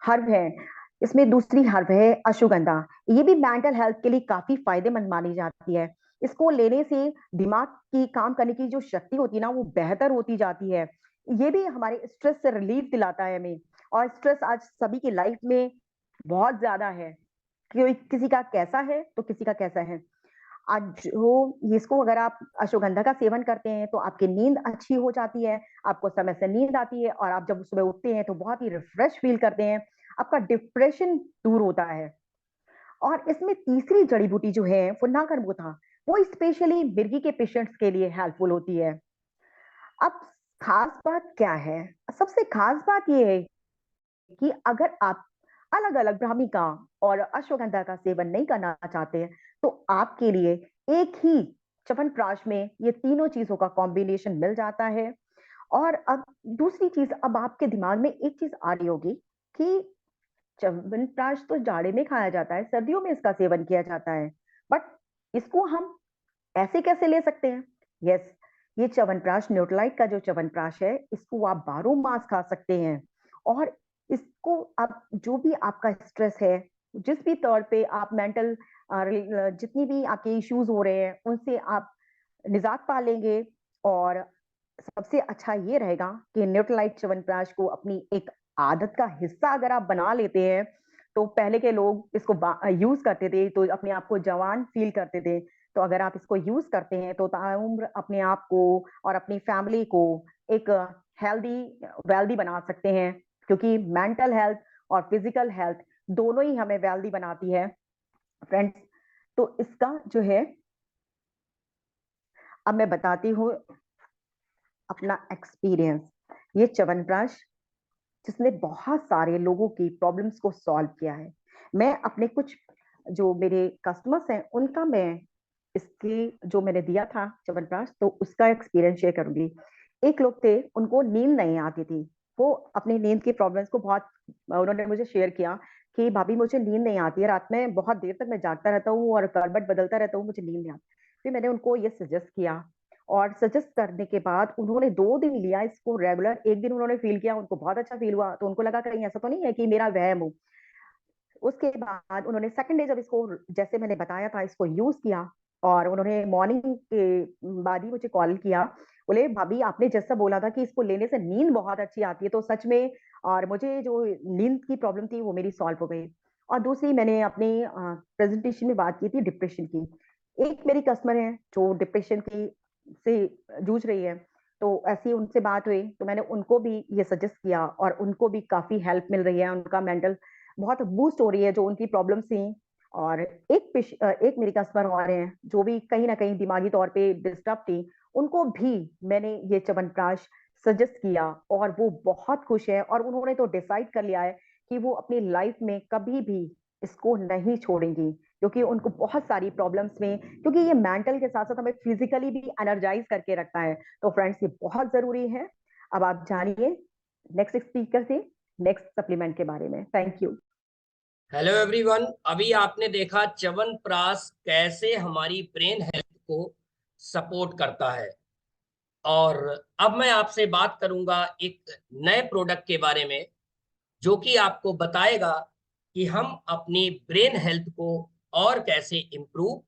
हर्ब है, इसमें दूसरी हर्ब है अश्वगंधा। ये भी मेंटल हेल्थ के लिए काफी फायदेमंद मानी जाती है। इसको लेने से दिमाग की काम करने की जो शक्ति होती है ना वो बेहतर होती जाती है। ये भी हमारे स्ट्रेस से रिलीफ दिलाता है हमें, और स्ट्रेस आज सभी की लाइफ में बहुत ज्यादा है, कोई किसी का कैसा है तो किसी का कैसा है। आज जो इसको अगर आप अश्वगंधा का सेवन करते हैं तो आपकी नींद अच्छी हो जाती है, आपको समय से नींद आती है और आप जब सुबह उठते हैं तो बहुत ही रिफ्रेश फील करते हैं, आपका डिप्रेशन दूर होता है। और इसमें तीसरी जड़ी-बूटी जो है वो नागरमोथा, वो स्पेशली मिर्गी के पेशेंट्स के लिए हेल्पफुल होती है। अब खास बात क्या है? सबसे खास बात ये है कि अगर आप अलग-अलग ब्राह्मी का और अश्वगंधा का सेवन नहीं करना चाहते हैं, तो आपके लिए एक ही च्यवनप्राश में ये तीनों चीज़ों का कॉम्बिनेशन मिल जाता है। और अब दूसरी चीज़, अब आपके दिमाग में एक चीज़ आ रही होगी कि च्यवनप्राश तो जाड़े में खाया जाता है, सर्दियों में इसका सेवन किया जाता है, बट इसको हम ऐसे कैसे ले सकते हैं? यस, ये च्यवनप्राश, न्यूट्रालाइट का जो च्यवनप्राश है, इसको आप बारहों मास खा सकते हैं। और इसको आप जो भी आपका स्ट्रेस है, जिस भी तौर पे आप मेंटल जितनी भी आपके इश्यूज हो रहे हैं, उनसे आप निजात पा लेंगे और सबसे अच्छा ये रहेगा कि न्यूट्रलाइट च्यवनप्राश को अपनी एक आदत का हिस्सा अगर आप बना लेते हैं, तो पहले के लोग इसको यूज करते थे तो अपने आप को जवान फील करते थे। तो अगर आप इसको यूज करते हैं तो ताउम्र अपने आप को और अपनी फैमिली को एक हेल्दी वेल्दी बना सकते हैं, क्योंकि मेंटल हेल्थ और फिजिकल हेल्थ दोनों ही हमें वेल्दी बनाती है फ्रेंड्स। तो इसका जो है, अब मैं बताती हूँ अपना एक्सपीरियंस। ये च्यवनप्राश जिसने बहुत सारे लोगों की प्रॉब्लम्स को सॉल्व किया है। मैं अपने कुछ जो मेरे कस्टमर्स हैं उनका मैं इसकी जो मैंने दिया था च्यवनप्राश, तो उसका एक्सपीरियंस शेयर करूंगी। एक लोग थे, उनको नींद नहीं आती थी। वो अपनी नींद की प्रॉब्लम्स को बहुत उन्होंने मुझे शेयर किया कि भाभी मुझे नींद नहीं आती है, रात में बहुत देर तक मैं जागता रहता हूँ और करवट बदलता रहता हूँ, मुझे नींद नहीं आती। फिर मैंने उनको ये सजेस्ट किया और सजेस्ट करने के बाद उन्होंने 2 दिन लिया इसको रेगुलर। एक दिन उन्होंने फील किया, उनको बहुत अच्छा फील हुआ, तो उनको लगा कहीं ऐसा तो नहीं है कि मेरा वहम हो। उसके बाद उन्होंने सेकंड डे जब इसको जैसे मैंने बताया था इसको यूज किया, और उन्होंने मॉर्निंग के बाद ही मुझे कॉल किया, बोले भाभी आपने जैसा बोला था कि इसको लेने से नींद बहुत अच्छी आती है, तो सच में, और मुझे जो नींद की प्रॉब्लम थी वो मेरी सॉल्व हो गई। और दूसरी मैंने अपनी प्रेजेंटेशन में बात की थी डिप्रेशन की। एक मेरी कस्टमर है जो डिप्रेशन की से जूझ रही है, तो ऐसी उनसे बात हुई तो मैंने उनको भी ये सजेस्ट किया और उनको भी काफी हेल्प मिल रही है, उनका मेंटल बहुत बूस्ट हो रही है जो उनकी प्रॉब्लम्स थी। और एक मेरी कस्टमर और हैं जो भी कहीं ना कहीं दिमागी तौर पे डिस्टर्ब थी, उनको भी मैंने ये च्यवनप्राश सजेस्ट किया और वो बहुत खुश है, और उन्होंने तो डिसाइड कर लिया है कि वो अपनी लाइफ में कभी भी इसको नहीं छोड़ेंगी, क्योंकि उनको बहुत सारी प्रॉब्लम्स में, क्योंकि ये मेंटल के साथ साथ हमें फिजिकली भी एनर्जाइज करके रखता है। तो फ्रेंड्स ये बहुत जरूरी है। अब आप जानिए नेक्स्ट स्पीकर से नेक्स्ट सप्लीमेंट के बारे में। Thank you. हेलो एवरीवन, अभी आपने देखा च्यवनप्राश कैसे हमारी ब्रेन हेल्थ को सपोर्ट करता है। और अब मैं आपसे बात करूंगा एक नए प्रोडक्ट के बारे में जो कि आपको बताएगा कि हम अपनी ब्रेन हेल्थ को और कैसे इम्प्रूव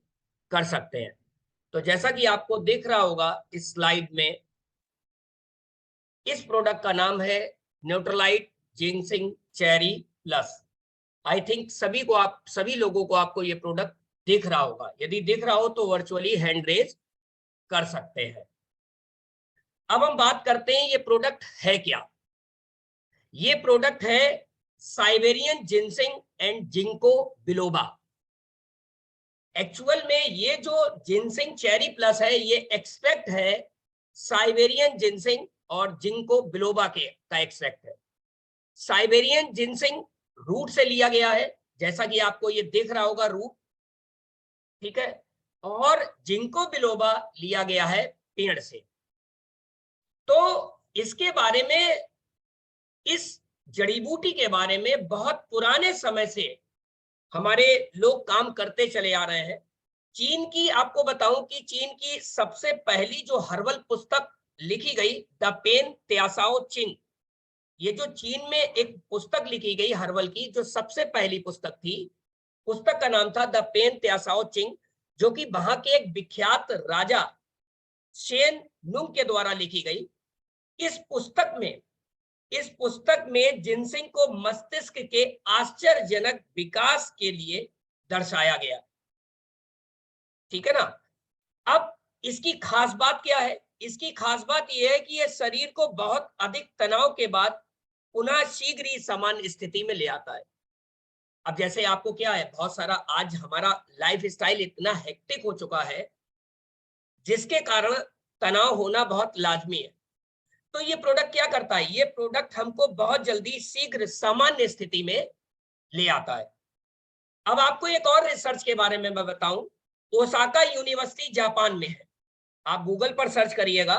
कर सकते हैं। तो जैसा कि आपको दिख रहा होगा इस स्लाइड में, इस प्रोडक्ट का नाम है Nutrilite ginseng cherry plus. I think सभी लोगों को आपको ये प्रोडक्ट दिख रहा होगा। यदि दिख रहा हो तो वर्चुअली हैंड रेज कर सकते हैं। अब हम बात करते हैं ये प्रोडक्ट है क्या। ये प्रोडक्ट है Siberian ginseng and ginkgo biloba. Actual में ये जो जिंसिंग चेरी प्लस है ये एक्सट्रैक्ट है साइबेरियन जिंसिंग और जिंको बिलोबा का एक्सट्रैक्ट है। साइबेरियन जिंसिंग रूट से लिया गया है, जैसा कि आपको ये दिख रहा होगा रूट, ठीक है। और जिंको बिलोबा लिया गया है पेड़ से। तो इसके बारे में, इस जड़ी बूटी के बारे में बहुत पुराने समय से हमारे लोग काम करते चले आ रहे हैं। चीन की आपको बताऊं कि चीन की सबसे पहली जो हर्बल पुस्तक लिखी गई, द पेन त्यासाओ चिंग, ये जो चीन में एक पुस्तक लिखी गई हर्बल की, जो सबसे पहली पुस्तक थी, पुस्तक का नाम था द पेन त्यासाओ चिंग, जो कि वहां के एक विख्यात राजा शेन नुंग के द्वारा लिखी गई। इस पुस्तक में जिनसिंग को मस्तिष्क के आश्चर्यजनक विकास के लिए दर्शाया गया, ठीक है ना। अब इसकी खास बात क्या है? इसकी खास बात यह है कि यह शरीर को बहुत अधिक तनाव के बाद पुनः शीघ्र ही सामान्य स्थिति में ले आता है। अब जैसे आपको क्या है, बहुत सारा आज हमारा लाइफ स्टाइल इतना हेक्टिक हो चुका है जिसके कारण तनाव होना बहुत लाजमी है। तो ये प्रोडक्ट क्या करता है? ये प्रोडक्ट हमको बहुत जल्दी शीघ्र सामान्य स्थिति में ले आता है। अब आपको एक और रिसर्च के बारे में मैं बताऊं। ओसाका यूनिवर्सिटी जापान में है, आप गूगल पर सर्च करिएगा।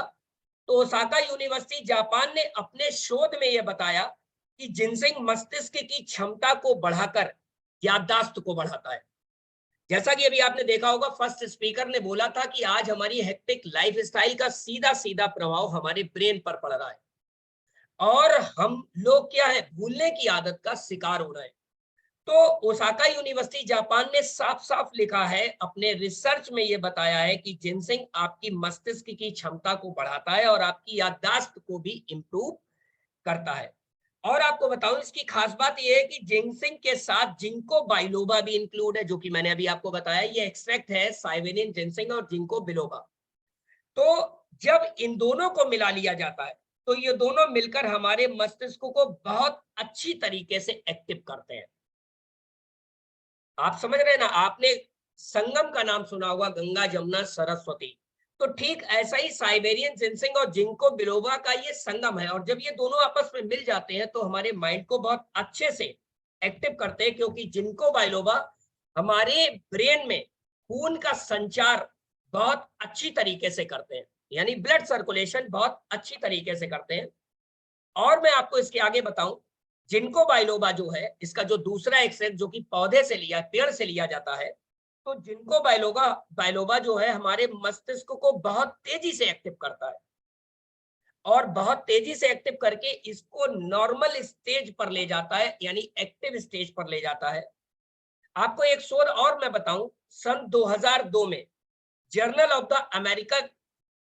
तो ओसाका यूनिवर्सिटी जापान ने अपने शोध में यह बताया कि जिनसिंग मस्तिष्क की क्षमता को बढ़ाकर याददाश्त को बढ़ाता है। जैसा कि अभी आपने देखा होगा, फर्स्ट स्पीकर ने बोला था कि आज हमारी हेक्टिक लाइफ स्टाइल का सीधा सीधा प्रभाव हमारे ब्रेन पर पड़ रहा है और हम लोग क्या है, भूलने की आदत का शिकार हो रहे हैं। तो ओसाका यूनिवर्सिटी जापान ने साफ साफ लिखा है, अपने रिसर्च में ये बताया है कि जिनसिंग आपकी मस्तिष्क की क्षमता को बढ़ाता है और आपकी याददाश्त को भी इम्प्रूव करता है। और आपको बताऊं, इसकी खास बात यह है कि जिनसिंग के साथ जिंको बाइलोबा भी इंक्लूड है, जो कि मैंने अभी आपको बताया। ये एक्सट्रैक्ट है साइबेरियन जिनसिंग और जिंको बिलोबा। तो जब इन दोनों को मिला लिया जाता है तो ये दोनों मिलकर हमारे मस्तिष्क को बहुत अच्छी तरीके से एक्टिव करते हैं। आप समझ रहे हैं ना, आपने संगम का नाम सुना होगा, गंगा जमुना सरस्वती। तो ठीक ऐसा ही साइबेरियन जिनसिंग और जिंको बिलोबा का ये संगम है, और जब ये दोनों आपस में मिल जाते हैं तो हमारे माइंड को बहुत अच्छे से एक्टिव करते हैं, क्योंकि जिंको बाइलोबा हमारे ब्रेन में खून का संचार बहुत अच्छी तरीके से करते हैं, यानी ब्लड सर्कुलेशन बहुत अच्छी तरीके से करते हैं। और मैं आपको इसके आगे बताऊं, जिनको बाइलोबा जो है, इसका जो दूसरा एक्सट्रैक्ट जो कि पौधे से लिया, पेड़ से लिया जाता है, तो जिनको बाइलोबा जो है हमारे मस्तिष्क को बहुत तेजी से एक्टिव करता है, और बहुत तेजी से एक्टिव करके इसको नॉर्मल स्टेज पर ले जाता है, यानी एक्टिव स्टेज पर ले जाता है। आपको एक शोध और मैं बताऊं, सन 2002 में journal of the American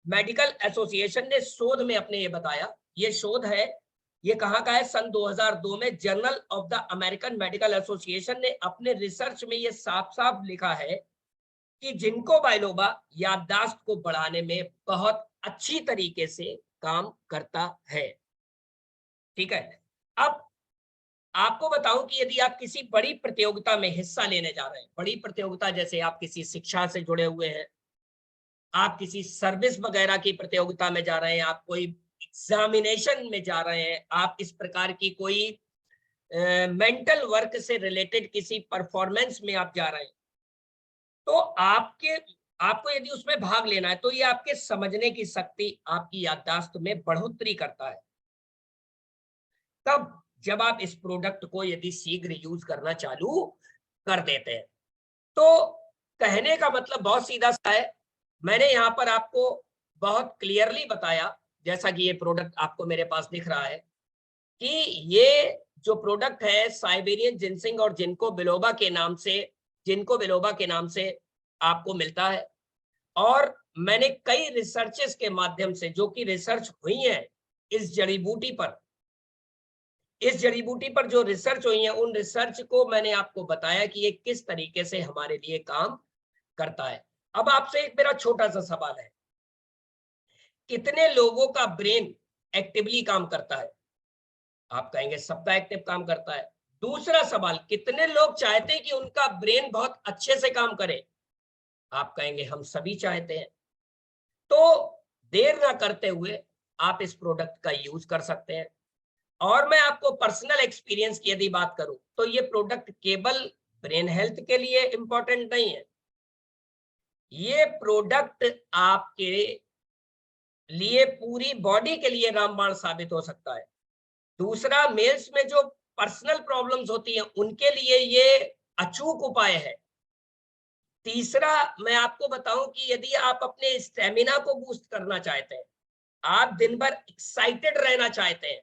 medical association ने शोध में अपने ये बताया, ये शोध है, ये कहाँ का है, सन 2002 में journal of the American medical association ने अपने रिसर्च में ये साफ साफ लिखा है कि जिनको बाइलोबा याददाश्त को बढ़ाने में बहुत अच्छी तरीके से काम करता है। ठीक है, अब आपको बताऊं कि यदि आप किसी बड़ी प्रतियोगिता में हिस्सा लेने जा रहे हैं, बड़ी प्रतियोगिता जैसे आप किसी शिक्षा से जुड़े हुए हैं, आप किसी सर्विस वगैरह की प्रतियोगिता में जा रहे हैं, आप कोई एग्जामिनेशन में जा रहे हैं, आप इस प्रकार की कोई मेंटल वर्क से रिलेटेड किसी परफॉर्मेंस में आप जा रहे हैं, तो आपको यदि उसमें भाग लेना है तो ये आपके समझने की शक्ति, आपकी याददाश्त में बढ़ोतरी करता है। तब जब आप इस प्रोडक्ट को यदि शीघ्र यूज करना चालू कर देते हैं, तो कहने का मतलब बहुत सीधा सा है। मैंने यहाँ पर आपको बहुत क्लियरली बताया, जैसा कि ये प्रोडक्ट आपको मेरे पास दिख रहा है, कि ये जो प्रोडक्ट है साइबेरियन जिनसिंग और जिनको बिलोबा के नाम से आपको मिलता है। और मैंने कई रिसर्चेस के माध्यम से, जो कि रिसर्च हुई है इस जड़ी बूटी पर जो रिसर्च हुई है, उन रिसर्च को मैंने आपको बताया कि ये किस तरीके से हमारे लिए काम करता है। अब आपसे एक मेरा छोटा सा सवाल है, कितने लोगों का ब्रेन एक्टिवली काम करता है? आप कहेंगे सबका एक्टिव काम करता है। दूसरा सवाल, कितने लोग चाहते हैं कि उनका ब्रेन बहुत अच्छे से काम करे? आप कहेंगे हम सभी चाहते हैं। तो देर ना करते हुए आप इस प्रोडक्ट का यूज कर सकते हैं। और मैं आपको पर्सनल एक्सपीरियंस की यदि बात करूं, तो ये प्रोडक्ट केवल ब्रेन हेल्थ के लिए इंपॉर्टेंट नहीं है, ये प्रोडक्ट आपके लिए पूरी बॉडी के लिए रामबाण साबित हो सकता है। दूसरा, मेल्स में जो पर्सनल प्रॉब्लम्स होती हैं उनके लिए ये अचूक उपाय है। तीसरा, मैं आपको बताऊं कि यदि आप अपने स्टेमिना को बूस्ट करना चाहते हैं, आप दिन भर एक्साइटेड रहना चाहते हैं,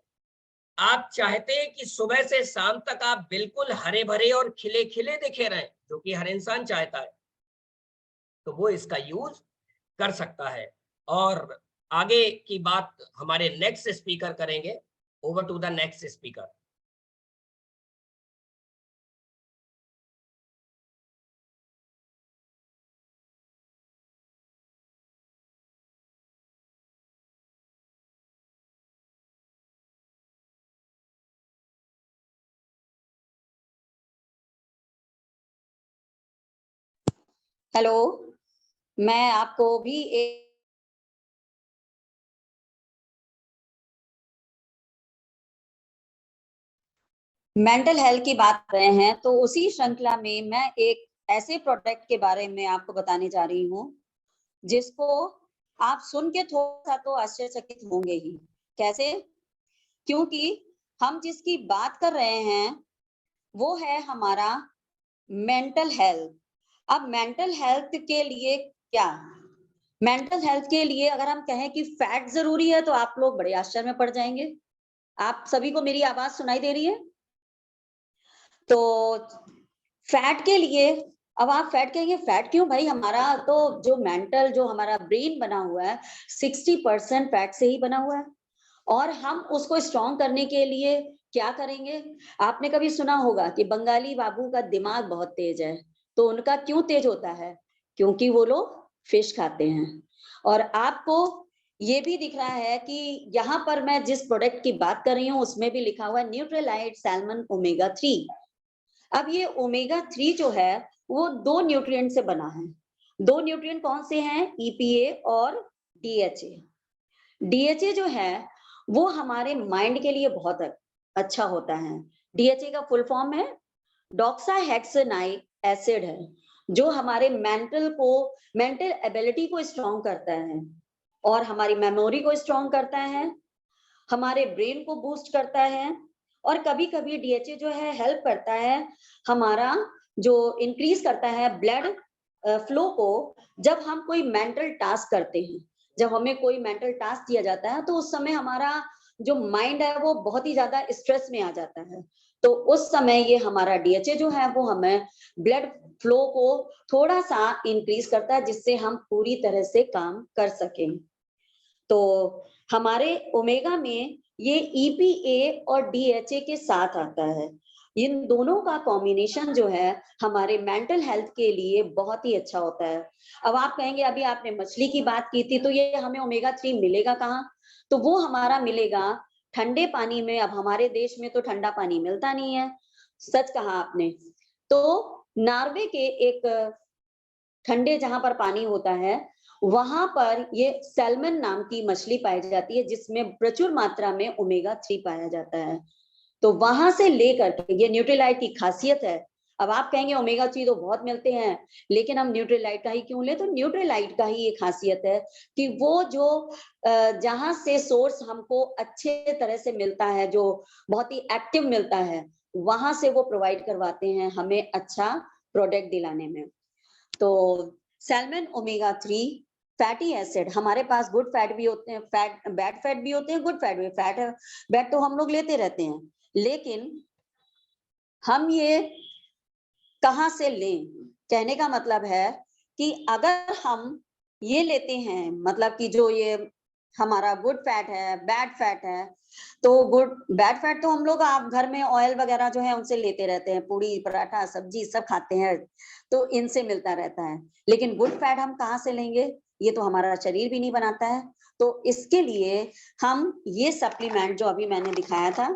आप चाहते हैं कि सुबह से शाम तक आप बिल्कुल हरे भरे और खिले खिले दिखे रहें, जो कि हर इंसान चाहता है, तो वो इसका यूज कर सकता है। और आगे की बात हमारे नेक्स्ट स्पीकर करेंगे। Over to the next speaker. Hello, मैं आपको भी एक मेंटल हेल्थ की बात कर रहे हैं, तो उसी श्रृंखला में मैं एक ऐसे प्रोडक्ट के बारे में आपको बताने जा रही हूँ जिसको आप सुन के थोड़ा सा तो आश्चर्यचकित होंगे ही। कैसे? क्योंकि हम जिसकी बात कर रहे हैं वो है हमारा मेंटल हेल्थ। अब मेंटल हेल्थ के लिए क्या, मेंटल हेल्थ के लिए अगर हम कहें कि फैक्ट जरूरी है तो आप लोग बड़े आश्चर्य में पड़ जाएंगे। आप सभी को मेरी आवाज सुनाई दे रही है? तो फैट के लिए, अब आप फैट कहेंगे फैट क्यों भाई, हमारा तो जो मेंटल, जो हमारा ब्रेन बना हुआ है 60% फैट से ही बना हुआ है, और हम उसको स्ट्रॉन्ग करने के लिए क्या करेंगे? आपने कभी सुना होगा कि बंगाली बाबू का दिमाग बहुत तेज है, तो उनका क्यों तेज होता है? क्योंकि वो लोग फिश खाते हैं। और आपको ये भी दिख रहा है कि यहाँ पर मैं जिस प्रोडक्ट की बात कर रही हूँ उसमें भी लिखा हुआ है न्यूट्रीलाइट सैल्मन ओमेगा 3। अब ये ओमेगा 3 जो है वो 2 न्यूट्रिएंट से बना है। 2 न्यूट्रिएंट कौन से हैं? EPA और DHA। DHA जो है वो हमारे माइंड के लिए बहुत अच्छा होता है। DHA का फुल फॉर्म है डॉक्साहेक्सेनाइक एसिड है, जो हमारे मेंटल एबिलिटी को स्ट्रॉन्ग करता है और हमारी मेमोरी को स्ट्रॉन्ग करता है, हमारे ब्रेन को बूस्ट करता है, और कभी कभी DHA जो है हेल्प करता है हमारा, जो इंक्रीज करता है ब्लड फ्लो को। जब हम कोई मेंटल टास्क करते हैं, जब हमें कोई मेंटल टास्क दिया जाता है, तो उस समय हमारा जो माइंड है वो बहुत ही ज्यादा स्ट्रेस में आ जाता है, तो उस समय ये हमारा DHA जो है वो हमें ब्लड फ्लो को थोड़ा सा इंक्रीज करता है, जिससे हम पूरी तरह से काम कर सकें। तो हमारे ओमेगा में ये EPA और DHA के साथ आता है। इन दोनों का कॉम्बिनेशन जो है हमारे मेंटल हेल्थ के लिए बहुत ही अच्छा होता है। अब आप कहेंगे अभी आपने मछली की बात की थी, तो ये हमें ओमेगा 3 मिलेगा कहाँ? तो वो हमारा मिलेगा ठंडे पानी में। अब हमारे देश में तो ठंडा पानी मिलता नहीं है, सच कहा आपने। तो नॉर्वे के एक ठंडे जहां पर पानी होता है, वहां पर ये सैल्मन नाम की मछली पाई जाती है, जिसमें प्रचुर मात्रा में ओमेगा 3 पाया जाता है। तो वहां से लेकर के ये न्यूट्रीलाइट की खासियत है। अब आप कहेंगे ओमेगा 3 तो बहुत मिलते हैं, लेकिन हम न्यूट्रीलाइट का ही क्यों ले? तो न्यूट्रीलाइट का ही ये खासियत है कि वो जो जहां से सोर्स हमको अच्छे तरह से मिलता है, जो बहुत ही एक्टिव मिलता है, वहां से वो प्रोवाइड करवाते हैं हमें अच्छा प्रोडक्ट दिलाने में। तो सैल्मन ओमेगा 3 फैटी एसिड, हमारे पास गुड फैट भी होते हैं, बैड फैट भी होते हैं, गुड फैट भी। बैड तो हम लोग लेते रहते हैं, लेकिन हम ये कहाँ से लें? कहने का मतलब है कि अगर हम ये लेते हैं, मतलब कि जो ये हमारा गुड फैट है, बैड फैट है, तो बैड फैट तो हम लोग आप घर में ऑयल वगैरह जो है उनसे लेते रहते हैं, पूड़ी पराठा सब्जी सब खाते हैं, तो इनसे मिलता रहता है। लेकिन गुड फैट हम कहाँ से लेंगे? ये तो हमारा शरीर भी नहीं बनाता है। तो इसके लिए हम ये सप्लीमेंट जो अभी मैंने दिखाया था,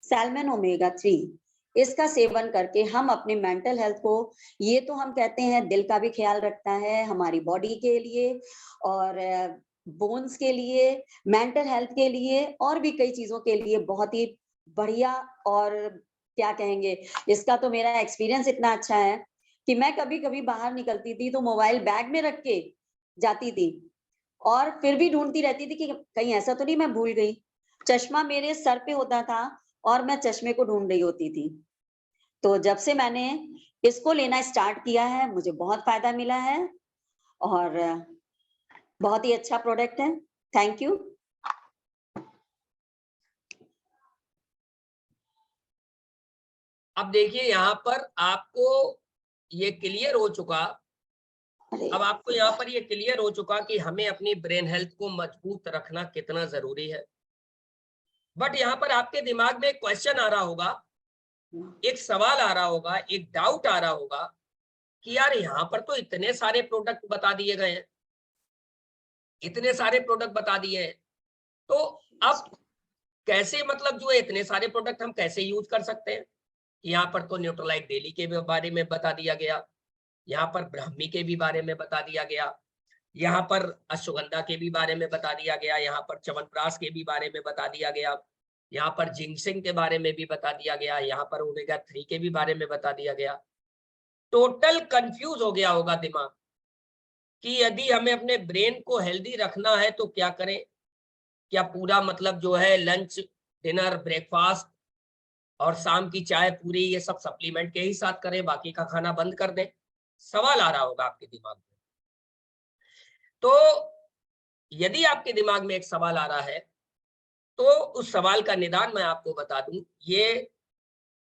सैल्मन ओमेगा 3, इसका सेवन करके हम अपने मेंटल हेल्थ को, ये तो हम कहते हैं दिल का भी ख्याल रखता है, हमारी बॉडी के लिए और बोन्स के लिए, मेंटल हेल्थ के लिए और भी कई चीजों के लिए बहुत ही बढ़िया। और क्या कहेंगे, इसका तो मेरा एक्सपीरियंस इतना अच्छा है कि मैं कभी कभी बाहर निकलती थी तो मोबाइल बैग में रख के जाती थी, और फिर भी ढूंढती रहती थी कि कहीं ऐसा तो नहीं मैं भूल गई। चश्मा मेरे सर पे होता था और मैं चश्मे को ढूंढ रही होती थी। तो जब से मैंने इसको लेना स्टार्ट किया है, मुझे बहुत फायदा मिला है और बहुत ही अच्छा प्रोडक्ट है। Thank you. अब देखिए यहाँ पर आपको ये क्लियर हो चुका, अब आपको यहाँ पर ये क्लियर हो चुका कि हमें अपनी ब्रेन हेल्थ को मजबूत रखना कितना जरूरी है। बट यहाँ पर आपके दिमाग में एक क्वेश्चन आ रहा होगा, एक सवाल आ रहा होगा, एक डाउट आ रहा होगा कि यार यहाँ पर तो इतने सारे प्रोडक्ट बता दिए गए हैं, इतने सारे प्रोडक्ट बता दिए हैं, तो अब कैसे, मतलब जो है इतने सारे प्रोडक्ट हम कैसे यूज कर सकते हैं? यहाँ पर तो न्यूट्रीलाइट डेली के बारे में बता दिया गया, यहाँ पर ब्राह्मी के भी बारे में बता दिया गया, यहाँ पर अश्वगंधा के भी बारे में बता दिया गया, यहाँ पर च्यवनप्राश के भी बारे में बता दिया गया, यहाँ पर जिंक्सिंग के बारे में भी बता दिया गया, यहाँ पर ओमेगा 3 के भी बारे में बता दिया गया। टोटल कंफ्यूज हो गया होगा दिमाग कि यदि हमें अपने ब्रेन को हेल्दी रखना है तो क्या करें? क्या पूरा मतलब जो है लंच, डिनर, ब्रेकफास्ट और शाम की चाय पूरी ये सब सप्लीमेंट के ही साथ करें, बाकी का खाना बंद कर दें? सवाल आ रहा होगा आपके दिमाग में। तो यदि आपके दिमाग में एक सवाल आ रहा है तो उस सवाल का निदान मैं आपको बता दूं। ये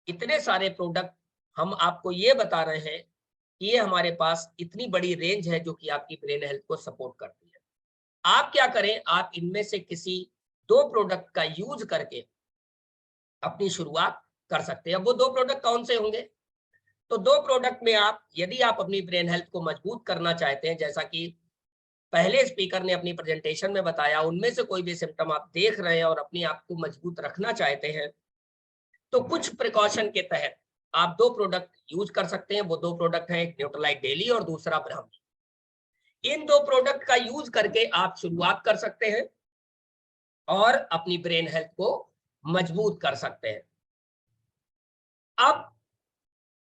इतने सारे प्रोडक्ट हम आपको ये बता रहे हैं कि ये हमारे पास इतनी बड़ी रेंज है जो कि आपकी ब्रेन हेल्थ को सपोर्ट करती है। आप क्या करें, आप इनमें से किसी 2 प्रोडक्ट का यूज करके अपनी शुरुआत कर सकते हैं। अब वो 2 प्रोडक्ट कौन से होंगे? तो 2 प्रोडक्ट में आप, यदि आप अपनी ब्रेन हेल्थ को मजबूत करना चाहते हैं, जैसा कि पहले स्पीकर ने अपनी प्रेजेंटेशन में बताया, उनमें से कोई भी सिम्टम आप देख रहे हैं और अपनी आप को मजबूत रखना चाहते हैं, तो कुछ प्रिकॉशन के तहत आप 2 प्रोडक्ट यूज कर सकते हैं। वो 2 प्रोडक्ट हैं, एक न्यूट्रालाइट डेली और दूसरा ब्राह्मी। इन 2 प्रोडक्ट का यूज करके आप शुरुआत कर सकते हैं और अपनी ब्रेन हेल्थ को मजबूत कर सकते हैं। अब